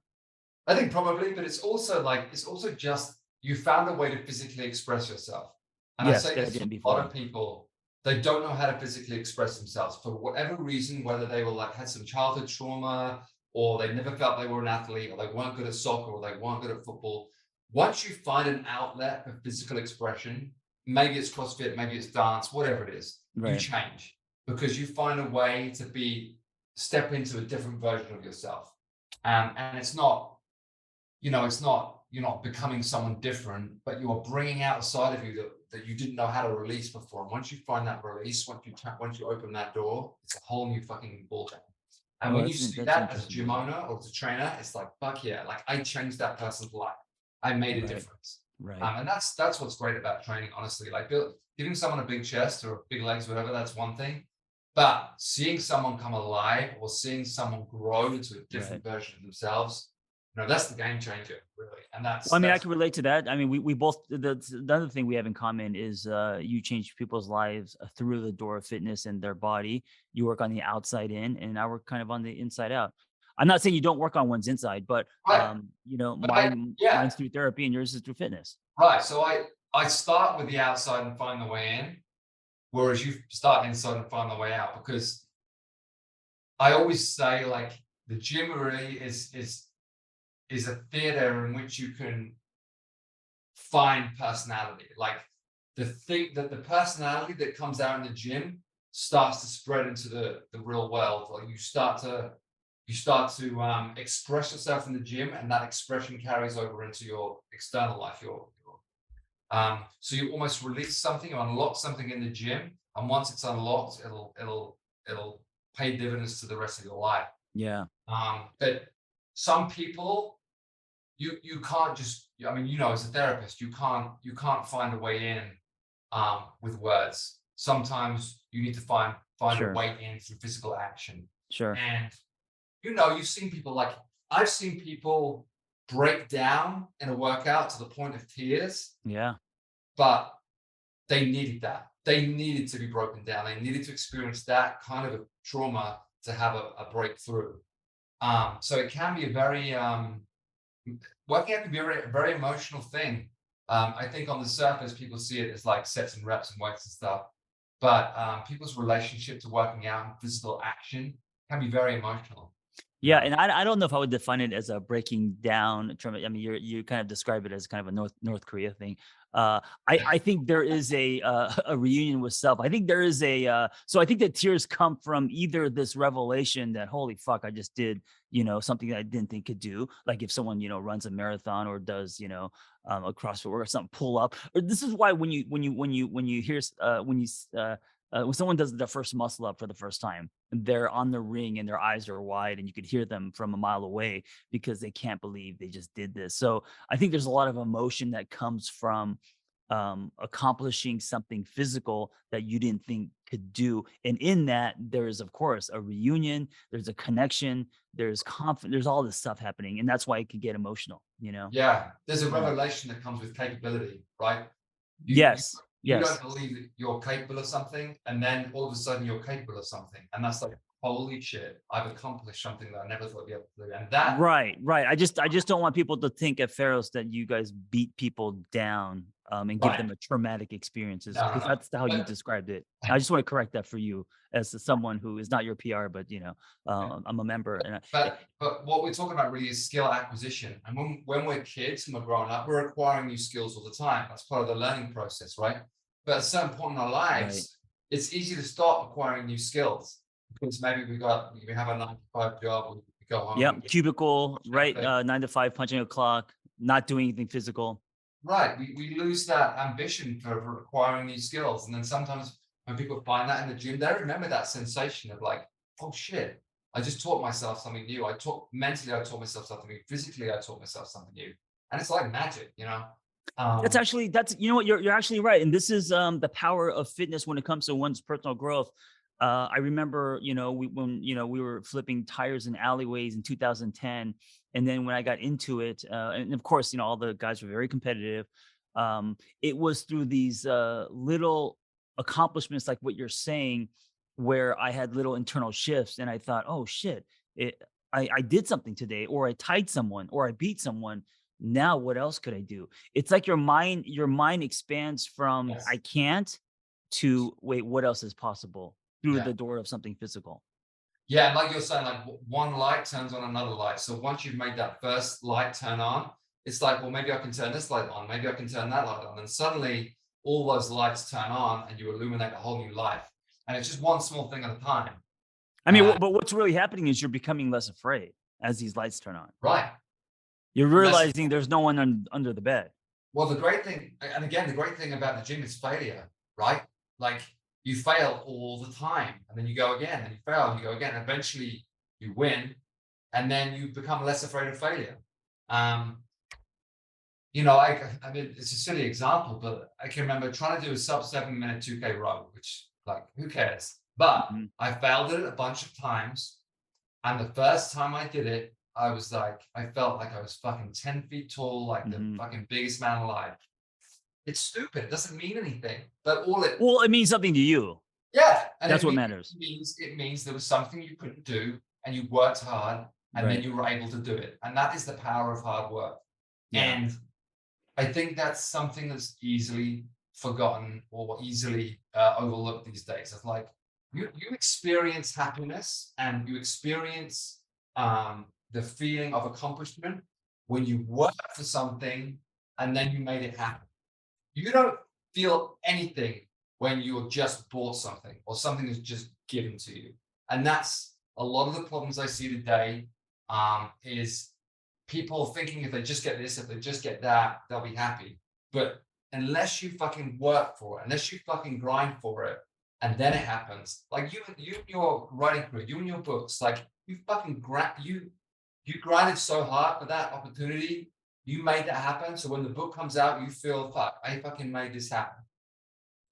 I think probably, but it's also just you found a way to physically express yourself. And I Yes, say that I this to didn't a lot before. of people, they don't know how to physically express themselves for whatever reason, whether they were like had some childhood trauma, or they never felt they were an athlete, or they weren't good at soccer, or they weren't good at football. Once you find an outlet for physical expression, maybe it's CrossFit, maybe it's dance, whatever it is, you Right. change because you find a way to step into a different version of yourself. And it's not, it's not, you're not becoming someone different, but you are bringing out a side of you that you didn't know how to release before. And once you find that release, once you open that door, it's a whole new fucking ballgame. And Oh, when you see that's an that as a interesting gym point. owner or as a trainer, it's like, fuck yeah, like I changed that person's life. I made a Right. difference. Right. And that's what's great about training, honestly. Like giving someone a big chest or big legs, whatever, that's one thing. But seeing someone come alive or seeing someone grow into a Right. different version of themselves, that's the game changer, really. And Well, I mean, I that's can relate to that. I mean, we both the other thing we have in common is you change people's lives through the door of fitness and their body. You work on the outside in, and I work kind of on the inside out. I'm not saying you don't work on one's inside, but right. But mine's through therapy and yours is through fitness. right. So I start with the outside and find the way in, whereas you start inside and find the way out. Because I always say, like, the gym really is a theater in which you can find personality. Like the personality that comes out in the gym starts to spread into the real world. Like you start to express yourself in the gym, and that expression carries over into your external life. So you almost release something or unlock something in the gym, and once it's unlocked, it'll pay dividends to the rest of your life. Yeah, But some people, you can't just, I mean, as a therapist, you can't find a way in with words. Sometimes you need to find a sure, way in through physical action. sure. And you've seen people, like, I've seen people break down in a workout to the point of tears, Yeah, but they needed that. They needed to be broken down. They needed to experience that kind of a trauma to have a breakthrough. So it can be a very working out can be a very, very emotional thing. I think on the surface, people see it as like sets and reps and weights and stuff, but people's relationship to working out and physical action can be very emotional. yeah, and I don't know if I would define it as a breaking down term. I mean, you kind of describe it as kind of a North Korea thing. I think there is a reunion with self. I think there is so I think that tears come from either this revelation that holy fuck, I just did something that I didn't think could do. Like if someone runs a marathon or does a CrossFit work or something, pull up. Or this is why when you hear when someone does the first muscle up for the first time, they're on the ring and their eyes are wide and you could hear them from a mile away because they can't believe they just did this. So I think there's a lot of emotion that comes from accomplishing something physical that you didn't think could do. And in that, there is, of course, a reunion, there's a connection, there's confidence, there's all this stuff happening. And that's why it can get emotional. Yeah, there's a Yeah. revelation that comes with capability, right? You Yes. you don't Yes. believe that you're capable of something, and then all of a sudden you're capable of something, and that's like, holy shit, I've accomplished something that I never thought I'd be able to do. And that, Right, right. I just don't want people to think at PHAROS that you guys beat people down, and give right? them a traumatic experiences No, no, because no. that's how you But described it. I just want to correct that for you as someone who is not your PR, but I'm a member and but what we're talking about really is skill acquisition. And when we're kids and we're growing up, we're acquiring new skills all the time. That's part of the learning process, right? But at a certain point in our right. lives, it's easy to start acquiring new skills because maybe we have a 9 to 5 job, or we go home, we Yep. Cubicle, right? get 9 to 5, punching a clock, not doing anything physical. right. We lose that ambition for acquiring new skills. And then sometimes when people find that in the gym, they remember that sensation of like, oh shit, I just taught myself something new. I taught myself something new. Physically, I taught myself something new. And it's like magic, you know? That's you know what, you're actually right. And this is the power of fitness when it comes to one's personal growth. I remember, we were flipping tires in alleyways in 2010. And then when I got into it, and of course, all the guys were very competitive. It was through these little accomplishments, like what you're saying, where I had little internal shifts and I thought, oh shit, I did something today, or I tied someone, or I beat someone. Now what else could I do? It's like your mind expands from I Yes. can't to wait, what else is possible through Yeah. the door of something physical. Yeah. And like you're saying, like one light turns on another light. So once you've made that first light turn on, it's like, well, maybe I can turn this light on. Maybe I can turn that light on. And suddenly all those lights turn on and you illuminate a whole new life. And it's just one small thing at a time. I mean, Uh, but what's really happening is you're becoming less afraid as these lights turn on. right. You're Less. realizing there's no one under the bed. Well, the great thing, and again, the great thing about the gym is failure, right? Like you fail all the time, and then you go again, and you fail, and you go again. Eventually, you win, and then you become less afraid of failure. Um, I mean, it's a silly example, but I can remember trying to do a sub 7 minute 2K row, which, like, who cares? But Mhm. I failed it a bunch of times, and the first time I did it, I felt like I was fucking 10 feet tall, like the Mhm. fucking biggest man alive. It's stupid. It doesn't mean anything. But Well, it means something to you. yeah, and That's what matters. it means there was something you couldn't do, and you worked hard, and then Right. you were able to do it. And that is the power of hard work. Yeah. And I think that's something that's easily forgotten or easily overlooked these days. It's like you experience happiness and you experience the feeling of accomplishment when you work for something and then you made it happen. You don't feel anything when you're just bought something or something is just given to you. And that's a lot of the problems I see today, is people thinking if they just get this, if they just get that, they'll be happy. But unless you fucking work for it, unless you fucking grind for it, and then it happens. Like you and your writing career, you and your books, like you fucking you grinded so hard for that opportunity. You made that happen. So when the book comes out, you feel fuck, I fucking made this happen.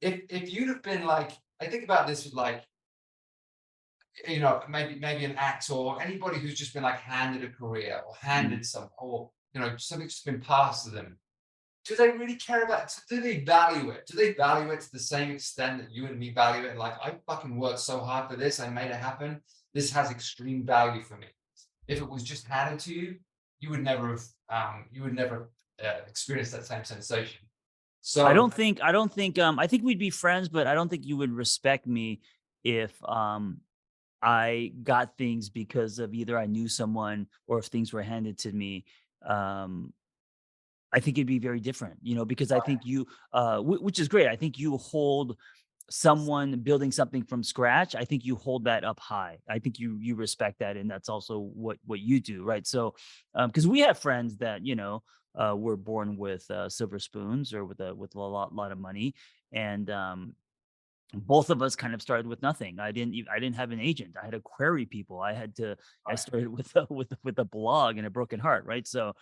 If you'd have been like, I think about this with like, maybe an actor or anybody who's just been like handed a career or Mhm. handed some, or something's just been passed to them. Do they really care about it? Do they value it? Do they value it to the same extent that you and me value it? Like, I fucking worked so hard for this, I made it happen. This has extreme value for me. If it was just handed to you, you would never experience that same sensation. So I think we'd be friends, but I don't think you would respect me if I got things because of either I knew someone or if things were handed to me. Um, I think it'd be very different, because I think you, which is great. I think you hold someone building something from scratch. I think you hold that up high. I think you respect that, and that's also what you do, right? So, because we have friends that were born with silver spoons or with a lot of money, and both of us kind of started with nothing. I didn't have an agent. I had to query people. I started with with a blog and a broken heart, right? So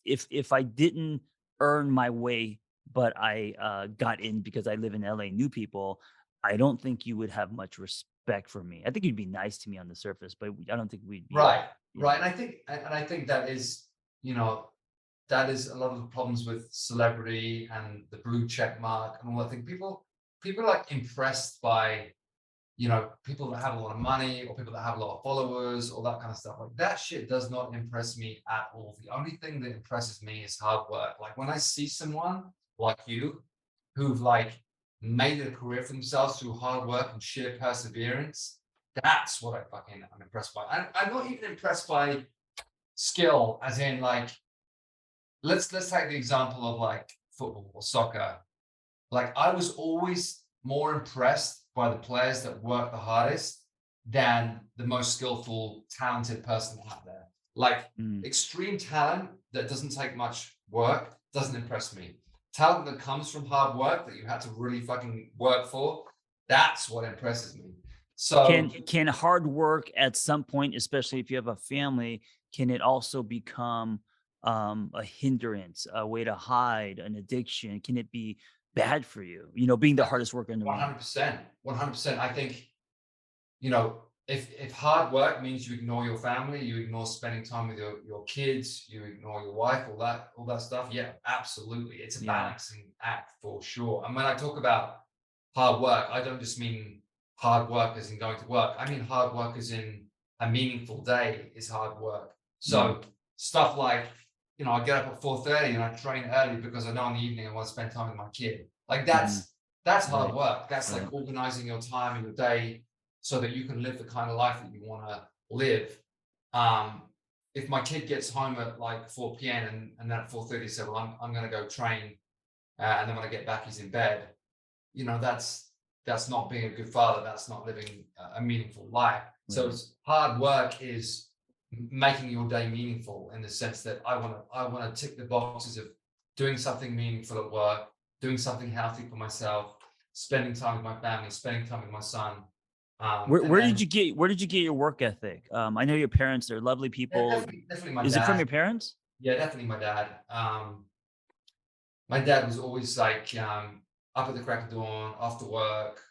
if I didn't earn my way, but I got in because I live in LA, knew people, I don't think you would have much respect for me. I think you'd be nice to me on the surface, but I don't think we'd be, right, right, and I think you know that is a lot of the problems with celebrity and the blue check mark and all that thing. People are like impressed by people that have a lot of money or people that have a lot of followers or that kind of stuff. Like that shit does not impress me at all. The only thing that impresses me is hard work. Like when I see someone like you who've like made a career for themselves through hard work and sheer perseverance, that's what I'm impressed by. I'm not even impressed by skill, as in like let's take the example of like football or soccer. Like I was always more impressed by the players that work the hardest than the most skillful, talented person out there. Like mm, extreme talent that doesn't take much work doesn't impress me. Talent that comes from hard work that you had to really fucking work for, that's what impresses me. So Can hard work at some point, especially if you have a family, can it also become a hindrance, a way to hide, an addiction? Can it be bad for you? You know, being the hardest worker in the room. 100%, 100%. I think, if hard work means you ignore your family, you ignore spending time with your kids, you ignore your wife, all that stuff, yeah, absolutely. It's a Yeah. balancing act for sure. And when I talk about hard work, I don't just mean hard work as in going to work. I mean hard work as in a meaningful day is hard work. Mm, So stuff like, I get up at 4:30 and I train early because I know in the evening I want to spend time with my kid. Like hmm. that's hard Right. work. That's Right. like organizing your time and your day so that you can live the kind of life that you want to live. Um, if my kid gets home at like 4 p.m. and then at 4:30 say, well, I'm going to go train, and then when I get back, he's in bed. That's not being a good father. That's not living a meaningful life. So Right. it's hard work is making your day meaningful in the sense that I want to tick the boxes of doing something meaningful at work, doing something healthy for myself, spending time with my family, spending time with my son. And Where did then you get your work ethic? I know your parents, they're lovely yeah, people. definitely my Is it from dad. your parents? Yeah, definitely my dad. My dad was always like up at the crack of dawn, after work,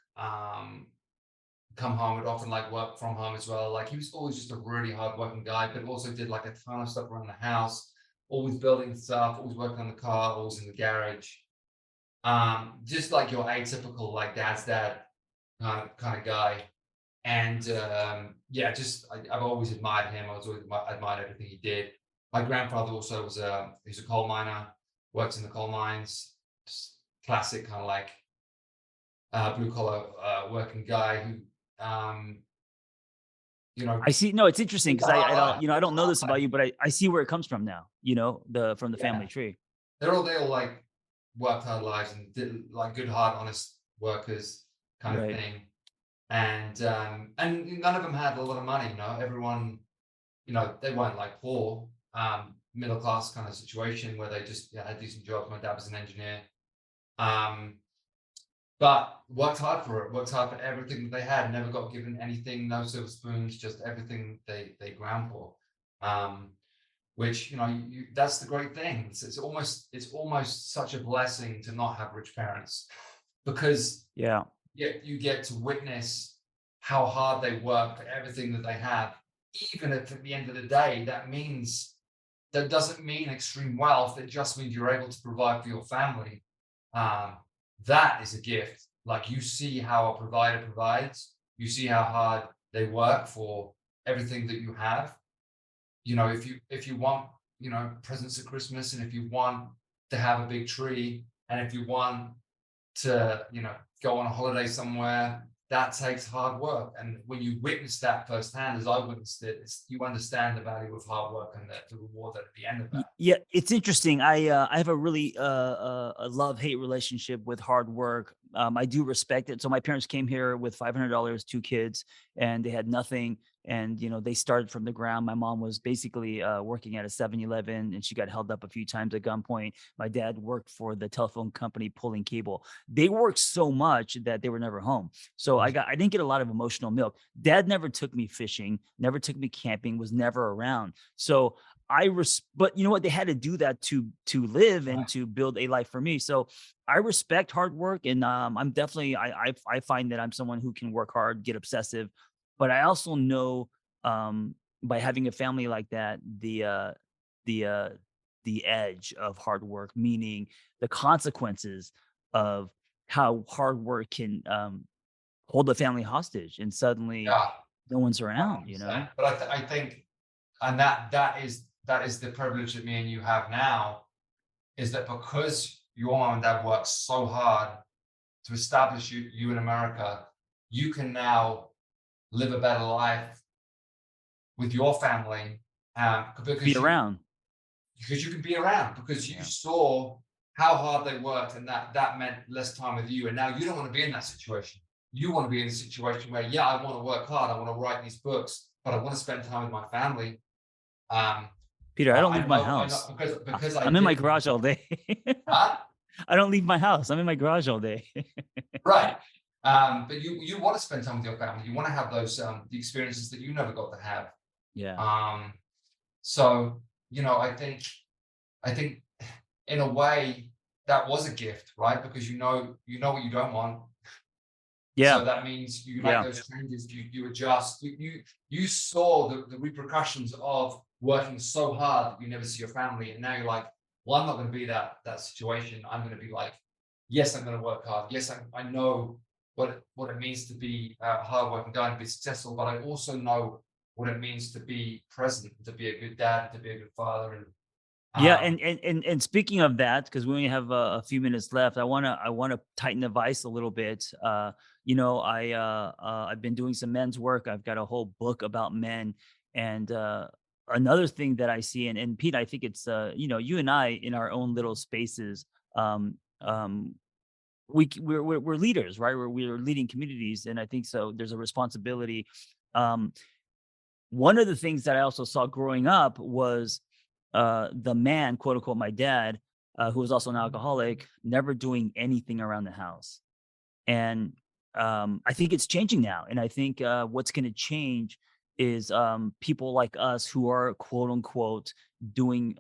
come home, would often like work from home as well. Like he was always just a really hardworking guy, but also did like a ton of stuff around the house, always building stuff, always working on the car, always in the garage. Just like your atypical like dad's dad kind of guy. And yeah, I've always admired him. I was always admired everything he did. My grandfather also he's a coal miner, works in the coal mines, just classic kind of like blue collar working guy who um, you know I see. No, it's interesting lived because a hard I don't, life. I Lived don't a know hard this about life. you, but I see where it comes from now, from the Yeah, family tree. they all like worked hard lives and did like good, hard, honest workers kind of Right. thing. And none of them had a lot of money. Everyone, they weren't like poor, middle class kind of situation where they just had decent jobs. My dad was an engineer, um, but worked hard for it. Worked hard for everything that they had. Never got given anything. No silver spoons. Just everything they ground for. Um, which that's the great thing. It's almost such a blessing to not have rich parents because Yeah. you get to witness how hard they work for everything that they have, even if at the end of the day that doesn't mean extreme wealth. It just means you're able to provide for your family. um, that is a gift. Like you see how a provider provides, you see how hard they work for everything that you have. If you want presents at Christmas, and if you want to have a big tree, and if you want to go on a holiday somewhere, that takes hard work. And when you witness that firsthand, as I witnessed it, you understand the value of hard work and the reward at the end of that. Yeah, it's interesting. I have a really a love-hate relationship with hard work. I do respect it. So my parents came here with $500, two kids, and they had nothing. And they started from the ground. My mom was basically working at a 7-Eleven, and she got held up a few times at gunpoint. My dad worked for the telephone company pulling cable. They worked so much that they were never home. So I didn't get a lot of emotional milk. Dad never took me fishing, never took me camping, was never around. So but you know what? They had to do that to live and Right. to build a life for me. So I respect hard work, and I'm definitely I find that I'm someone who can work hard, get obsessive, but I also know by having a family like that, the uh the edge of hard work, meaning the consequences of how hard work can hold the family hostage, and suddenly Yeah, no one's around. 100%. But I think, and that is the privilege that me and you have now, is that because your mom and dad worked so hard to establish you in America, you can now live a better life with your family, Be because around. you can be around, because you Yeah. saw how hard they worked, and that meant less time with you. And now you don't want to be in that situation. You want to be in a situation where, yeah, I want to work hard, I want to write these books, but I want to spend time with my family. um Peter, I don't leave my I know house. because I I'm in my did. garage all day. Huh? I don't leave my house. I'm in my garage all day. Right. But you want to spend time with your family. You want to have those the experiences that you never got to have. Yeah. So I think in a way that was a gift, right? Because you know what you don't want. Yeah. So that means you make Yeah. those changes, you adjust. You saw the repercussions of working so hard that you never see your family, and now you're like, well, I'm not going to be that situation. I'm going to be like, yes, I'm going to work hard. Yes, I know what it means to be a hardworking guy and be successful, but I also know what it means to be present, to be a good dad, to be a good father, and Yeah, um, and speaking of that, because we only have a few minutes left, I wanna tighten the vice a little bit. I've been doing some men's work. I've got a whole book about men, and another thing that I see, and Pete, I think it's you and I in our own little spaces. Um, um, we're leaders, right? We're leading communities, and I think so. There's a responsibility. Um, One of the things that I also saw growing up was the man, quote unquote, my dad, who was also an alcoholic, never doing anything around the house. And I think it's changing now. And I think what's going to change is people like us who are quote unquote doing,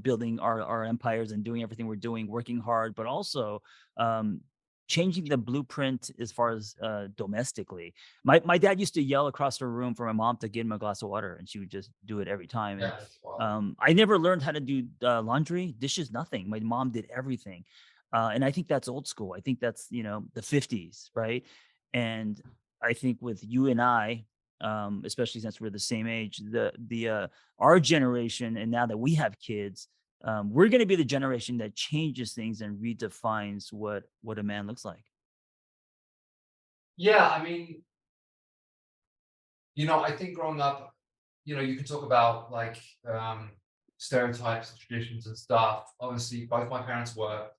building our empires and doing everything we're doing, working hard, but also um, changing the blueprint as far as domestically. My dad used to yell across the room for my mom to get him a glass of water, and she would just do it every time. And yeah, well, I never learned how to do laundry, dishes, nothing. My mom did everything. And I think that's old school. I think that's, the 50s, right? And I think with you and I, especially since we're the same age, our generation, and now that we have kids, we're going to be the generation that changes things and redefines what a man looks like. yeah. I mean, I think growing up, you can talk about like stereotypes and traditions and stuff. Obviously, both my parents worked.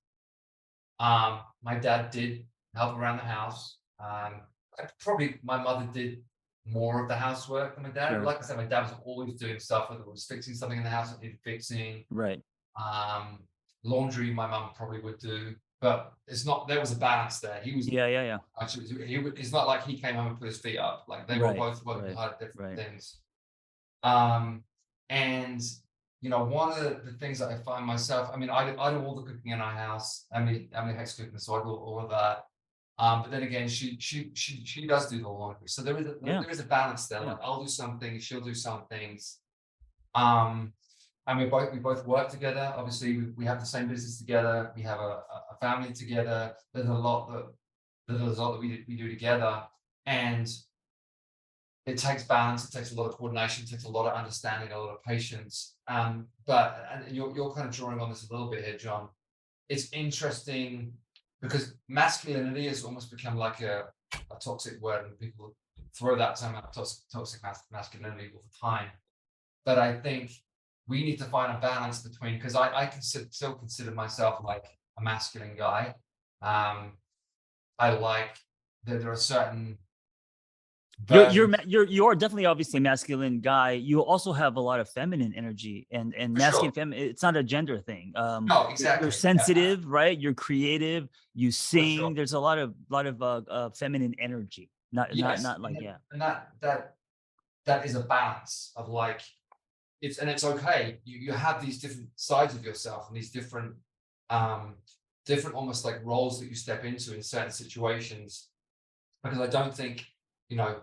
My dad did help around the house. Probably my mother did more of the housework than my dad. But Sure. like I said, my dad was always doing stuff, whether it was fixing something in the house that needed fixing. Right. Um, Laundry, my mum probably would do, but it's not. There was a balance there. He was Yeah. Yeah. Yeah. actually. It's not like he came home and put his feet up. Like they were Right. both working Right. hard at different Right. things. And one of the things that I find myself, I mean, I do all the cooking in our house. Emily hates cooking, so I do all of that. But then again, she does do the laundry. So Yeah. there is a balance there. Yeah. Like I'll do some things, she'll do some things. Um, and we both work together. Obviously, we have the same business together. We have a family together. There's a lot that we do together, and it takes balance, it takes a lot of coordination, it takes a lot of understanding, a lot of patience. But and you're kind of drawing on this a little bit here, John. It's interesting because masculinity has almost become like a toxic word, and people throw that term out, toxic masculinity all the time. But I think we need to find a balance between, because I still consider myself like a masculine guy. I like that there are certain versions. You're definitely obviously a masculine guy. You also have a lot of feminine energy, and For sure. masculine feminine. It's not a gender thing. No, You're exactly. Yeah, sensitive, right? You're creative. You for sure. sing. There's a lot of feminine energy. Yes, Not like yeah. and that is a balance of like it's okay. You have these different sides of yourself and these um different almost like roles that you step into in certain situations. Because I don't think you know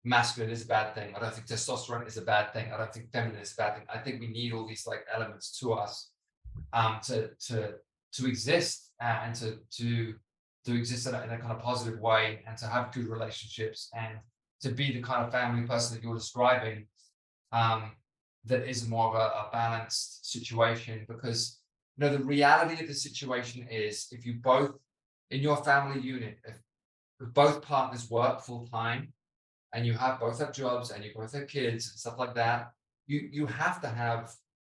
masculine is a bad thing. I don't think testosterone is a bad thing. I don't think feminine is a bad thing. I think we need all these like elements to us to exist and to exist in a kind of positive way and to have good relationships and to be the kind of family person that you're describing, um, that is more of a balanced situation. Because the reality of the situation is, if you both in your family unit, if both partners work full time and you both have jobs and you both have kids and stuff like that, you have to have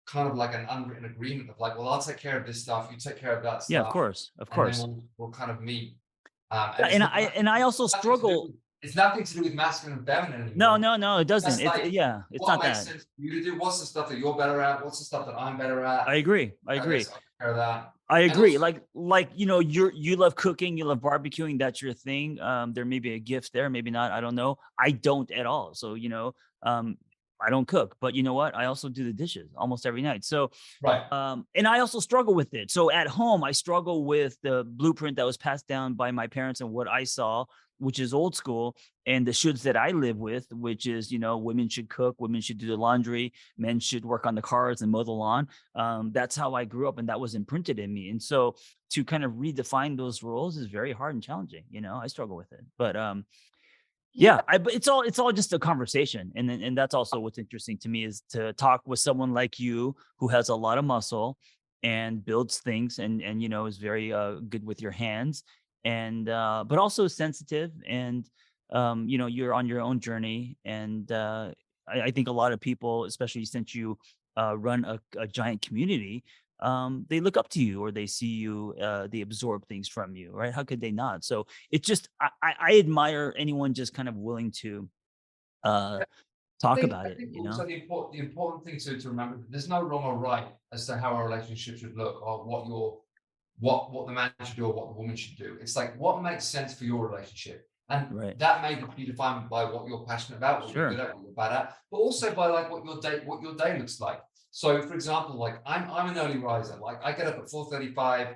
kind of like an unwritten agreement of like, well, I'll take care of this stuff, you take care of that Yeah, of stuff, course, of and then course. we'll kind of meet. Yeah, And it's not and I also nothing to do struggle. with, it's nothing to do with masculine and feminine No, anymore. no, no, it doesn't. That's like Yeah, it's what not makes that. sense for you to do. What's the stuff that you're better at? What's the stuff that I'm better at? I agree. I I agree. guess care of that. I And agree. also, You love cooking, you love barbecuing. That's your thing. There may be a gift there, maybe not. I don't know. I don't at all. So um, I don't cook. But you know what? I also do the dishes almost every night. So right. and I also struggle with it. So at home, I struggle with the blueprint that was passed down by my parents and what I saw, which is old school, and the shoulds that I live with, which is, women should cook, women should do the laundry, men should work on the cars and mow the lawn. That's how I grew up, and that was imprinted in me. And so to kind of redefine those roles is very hard and challenging. I struggle with it, but Yeah. yeah, but it's all just a conversation, and that's also what's interesting to me is to talk with someone like you who has a lot of muscle and builds things, and is very good with your hands, and but also sensitive, and you're on your own journey, and I think a lot of people, especially since you run a giant community, they look up to you, or they see you, they absorb things from you, right? How could they not? So it's just I admire anyone just kind of willing to uh talk about I it, think also the important thing to remember, there's no wrong or right as to how a relationship should look, or what the man should do or what the woman should do. It's like what makes sense for your relationship. And right? that may be defined by what you're passionate about, what you're good Sure. at, what you're bad at, but also by like what your day looks like. So for example, like I'm an early riser. Like I get up at 4:35,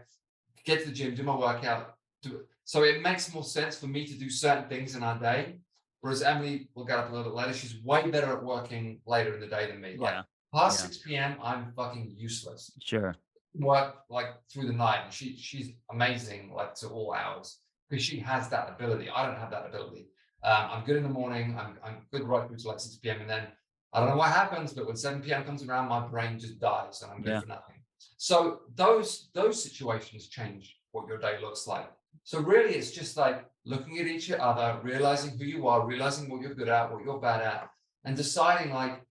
get to the gym, do my workout, do it. So it makes more sense for me to do certain things in our day. Whereas Emily will get up a little bit later. She's way better at working later in the day than me. Like Yeah. past Yeah. 6 p.m., I'm fucking useless. Sure. Work like through the night. And she's amazing, like to all hours, because she has that ability. I don't have that ability. I'm good in the morning. I'm good right through to like 6 p.m. And then I don't know what happens, but when 7 p.m. comes around, my brain just dies and I'm good Yeah. for nothing. So those situations change what your day looks like. So really, it's just like looking at each other, realizing who you are, realizing what you're good at, what you're bad at, and deciding like,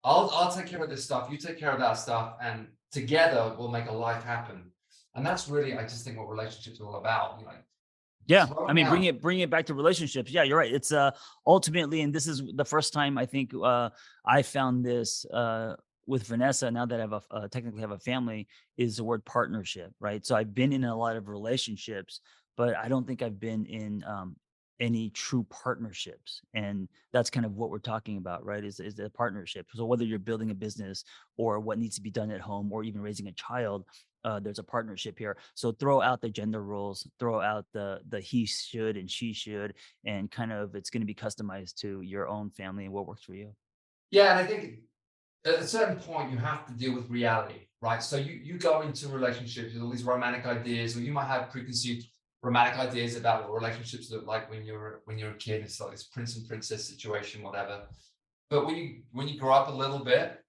I'll take care of this stuff, you take care of that stuff, and together we'll make a life happen. And that's really, I just think, what relationships are all about. Yeah. I Throwing mean, out. bring it back to relationships. Yeah, you're right. It's ultimately, and this is the first time I think I found this with Vanessa, now that I have technically have a family, is the word partnership, right? So I've been in a lot of relationships, but I don't think I've been in any true partnerships. And that's kind of what we're talking about, right? Is a partnership. So whether you're building a business or what needs to be done at home or even raising a child, there's a partnership here. So throw out the gender roles, throw out the he should and she should, and kind of it's going to be customized to your own family and what works for you. Yeah, and I think at a certain point you have to deal with reality, right? So you go into relationships with all these romantic ideas, or you might have preconceived romantic ideas about what relationships look like when you're a kid. It's like this prince and princess situation, whatever. But when you grow up a little bit,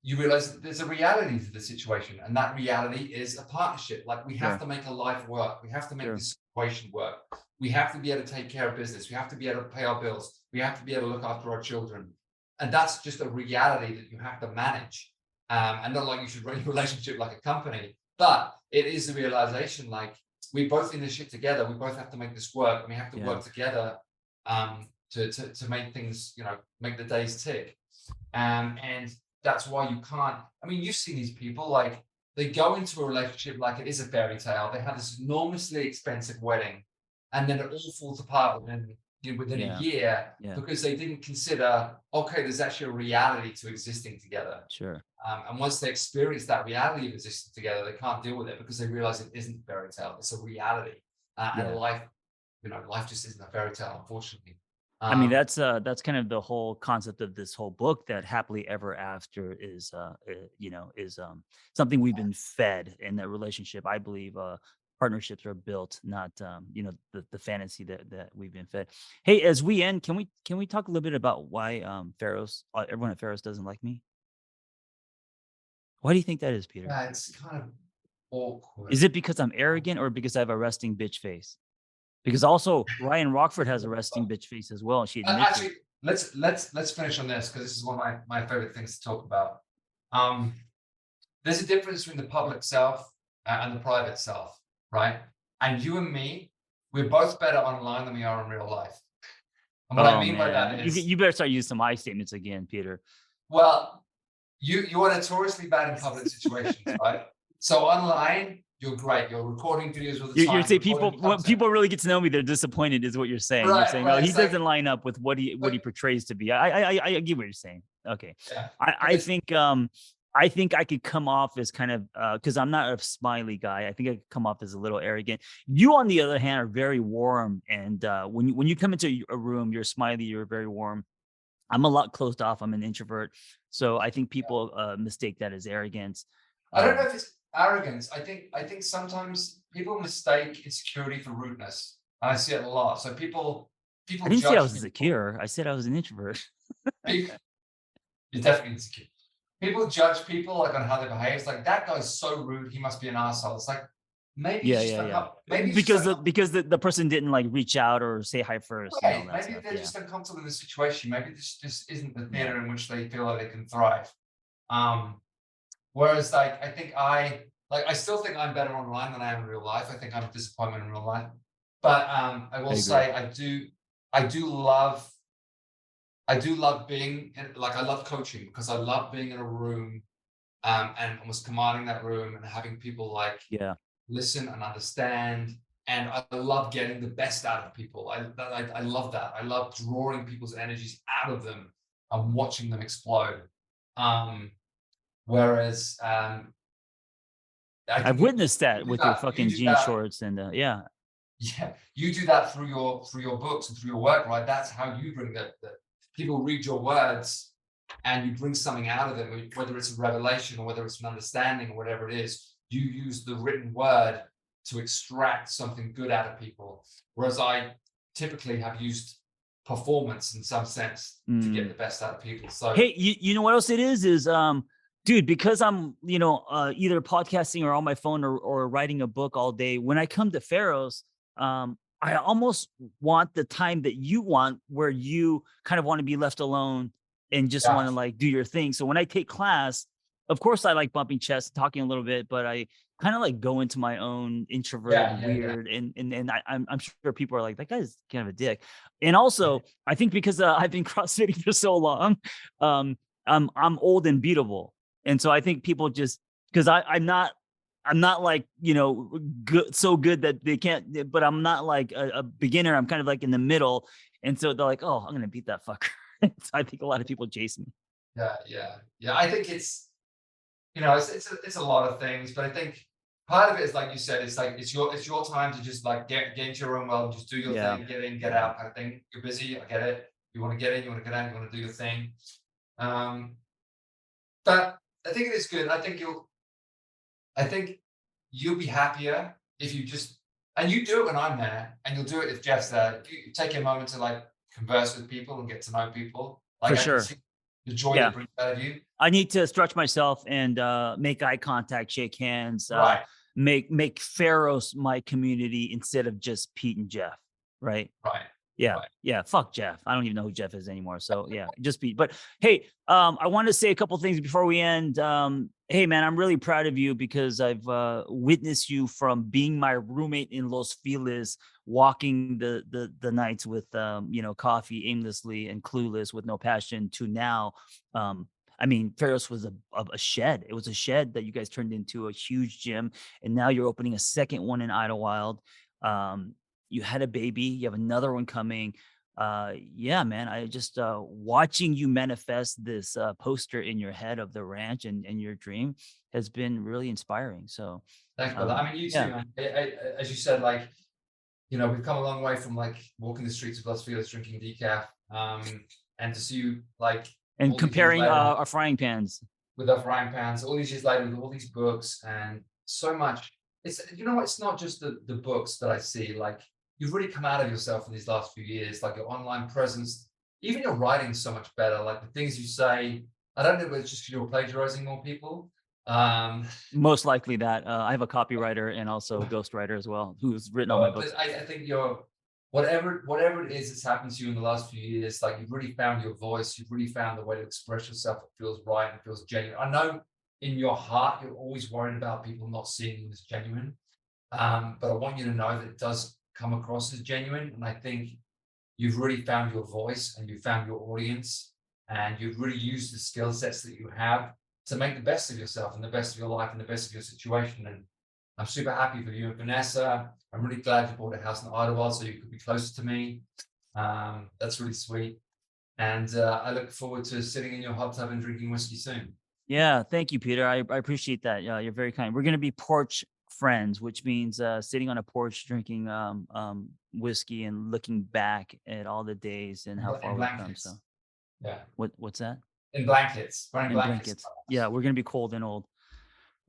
you realize that there's a reality to the situation, and that reality is a partnership. Like we have Sure. to make a life work. We have to make Sure. this situation work. We have to be able to take care of business. We have to be able to pay our bills. We have to be able to look after our children. And that's just a reality that you have to manage. And not like you should run your relationship like a company, but it is the realization like we both in this shit together. We both have to make this work, and we have to Yeah. work together to make things, make the days tick. And that's why you can't. I mean, you've seen these people like they go into a relationship like it is a fairy tale. They have this enormously expensive wedding, and then it all falls apart within a Yeah. year Yeah. because they didn't consider, okay, there's actually a reality to existing together. Sure. And once they experience that reality of existing together, they can't deal with it because they realize it isn't a fairy tale. It's a reality. And Yeah. life just isn't a fairy tale, unfortunately. I mean, Um, that's kind of the whole concept of this whole book, that happily ever after is something we've been fed in that relationship. I believe partnerships are built, not the fantasy that we've been fed. Hey, as we end, can we talk a little bit about why Pharos everyone at Pharos doesn't like me? Why do you think that is, Peter? yeah, it's kind of awkward. Is it because I'm arrogant, or because I have a resting bitch face? Because also Ryan Rockford has a resting bitch face as well, and she admits it. Actually, let's finish on this because this is one of my favorite things to talk about. Um, there's a difference between the public self and the private self, right? And you and me, we're both better online than we are in real life. And what I Oh mean by man, that you is, you better start using some I statements again, Peter. well, you are notoriously bad in public situations, right? So online, you're great. You're recording videos all the You're time. saying people, when people really get to know me, they're disappointed, is what you're saying. You're saying, oh, he doesn't line up with what he portrays to be. I get what you're saying. Okay. Yeah. I think I could come off as kind of because I'm not a smiley guy. I think I could come off as a little arrogant. You, on the other hand, are very warm, and when you come into a room, you're smiley. You're very warm. I'm a lot closed off. I'm an introvert, so I think people mistake that as arrogance. I don't know if it's arrogance. I think sometimes people mistake insecurity for rudeness. And I see it a lot. So people I didn't say I was people. insecure. I said I was an introvert. You're definitely insecure. People judge people like on how they behave. It's like, that guy's so rude, he must be an asshole. It's like, maybe Yeah. maybe because the person didn't like reach out or say hi first. right. And all that Maybe stuff. they're just uncomfortable in the situation. Maybe this just isn't the theater in which they feel like they can thrive. Whereas like I still think I'm better online than I am in real life. I think I'm a disappointment in real life. But I will say I do love being I love coaching, because I love being in a room and almost commanding that room and having people like listen and understand. And I love getting the best out of people. I love that. I love drawing people's energies out of them and watching them explode. Whereas I've witnessed that with your fucking jean shorts and you do that through your books and through your work, right? That's how you bring the people read your words and you bring something out of them, whether it's a revelation or whether it's an understanding or whatever it is. You use the written word to extract something good out of people, whereas I typically have used performance in some sense to get the best out of people. So hey, you know what else it is dude, because I'm either podcasting or on my phone or writing a book all day, when I come to PHAROS, I almost want the time that you want, where you kind of want to be left alone and just want to like do your thing. So when I take class, of course I like bumping chests, talking a little bit, but I kind of like go into my own introverted weird. And I'm sure people are like, that guy's kind of a dick. And also I think because I've been CrossFitting for so long, I'm old and beatable. And so I think people just, because I'm not like, good, so good that they can't, but I'm not like a beginner. I'm kind of like in the middle. And so they're like, oh, I'm going to beat that fucker. So I think a lot of people chase me. Yeah. I think it's a lot of things, but I think part of it is, like you said, it's like, it's your time to just like get into your own world, just do your thing, get in, get out kind of thing. You're busy. I get it. You want to get in, you want to get out, you want to do your thing. But I think it is good. I think you'll be happier if you just, and you do it when I'm there, and you'll do it if Jeff's there. If you take a moment to like converse with people and get to know people, like for sure, the joy that brings out of you. I need to stretch myself and make eye contact, shake hands, make PHAROS my community instead of just Pete and Jeff. Right. Yeah. Fuck Jeff. I don't even know who Jeff is anymore. So yeah, just Pete. But hey, I want to say a couple things before we end. Hey man, I'm really proud of you, because I've witnessed you from being my roommate in Los Feliz, walking the nights with coffee aimlessly and clueless with no passion, to now. I mean, PHAROS was a shed. It was a shed that you guys turned into a huge gym, and now you're opening a second one in Idlewild. You had a baby, you have another one coming. Yeah, man, I just watching you manifest this poster in your head of the ranch and your dream has been really inspiring. So thanks, brother. I mean, you too, man. As you said, like, we've come a long way from like walking the streets of Las Vegas drinking decaf, and to see you like, and comparing our frying pans with our frying pans all these years later, with all these books and so much. It's it's not just the books that I see. Like, you've really come out of yourself in these last few years, like your online presence, even your writing is so much better. Like the things you say, I don't know if it's just because you're plagiarizing more people. Most likely that. I have a copywriter and also a ghostwriter as well, who's written all my books. I think whatever it is that's happened to you in the last few years, like you've really found your voice, you've really found the way to express yourself. It feels right and feels genuine. I know in your heart, you're always worried about people not seeing you as genuine. But I want you to know that it does come across as genuine. And I think you've really found your voice and you found your audience, and you've really used the skill sets that you have to make the best of yourself and the best of your life and the best of your situation. And I'm super happy for you and Vanessa. I'm really glad you bought a house in Idlewild so you could be closer to me. That's really sweet. And I look forward to sitting in your hot tub and drinking whiskey soon. Yeah, thank you, Peter. I appreciate that. You're very kind. We're going to be porch friends, which means sitting on a porch drinking whiskey and looking back at all the days and how far we've come. So, yeah. What's that? In blankets. In blankets. Yeah, we're going to be cold and old.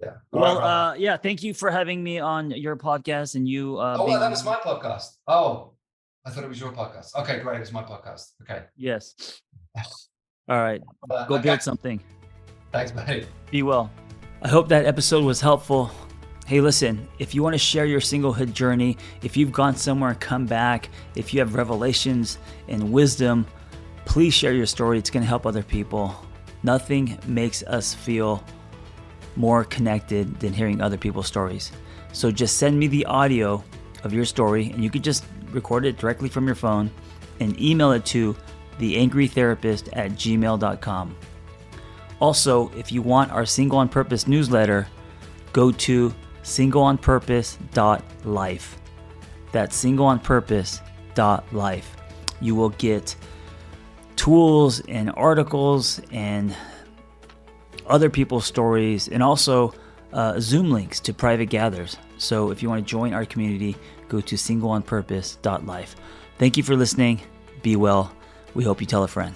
Yeah. Well, yeah. Thank you for having me on your podcast and you. That was my podcast. Oh, I thought it was your podcast. Okay, great. It's my podcast. Okay. Yes. All right. Go build something. Thanks, buddy. Be well. I hope that episode was helpful. Hey, listen, if you want to share your singlehood journey, if you've gone somewhere and come back, if you have revelations and wisdom, please share your story. It's going to help other people. Nothing makes us feel more connected than hearing other people's stories. So just send me the audio of your story, and you could just record it directly from your phone and email it to theangrytherapist@gmail.com. Also, if you want our Single on Purpose newsletter, go to singleonpurpose.life. That's singleonpurpose.life. You will get tools and articles and other people's stories, and also Zoom links to private gathers. So if you want to join our community, go to singleonpurpose.life. Thank you for listening. Be well. We hope you tell a friend.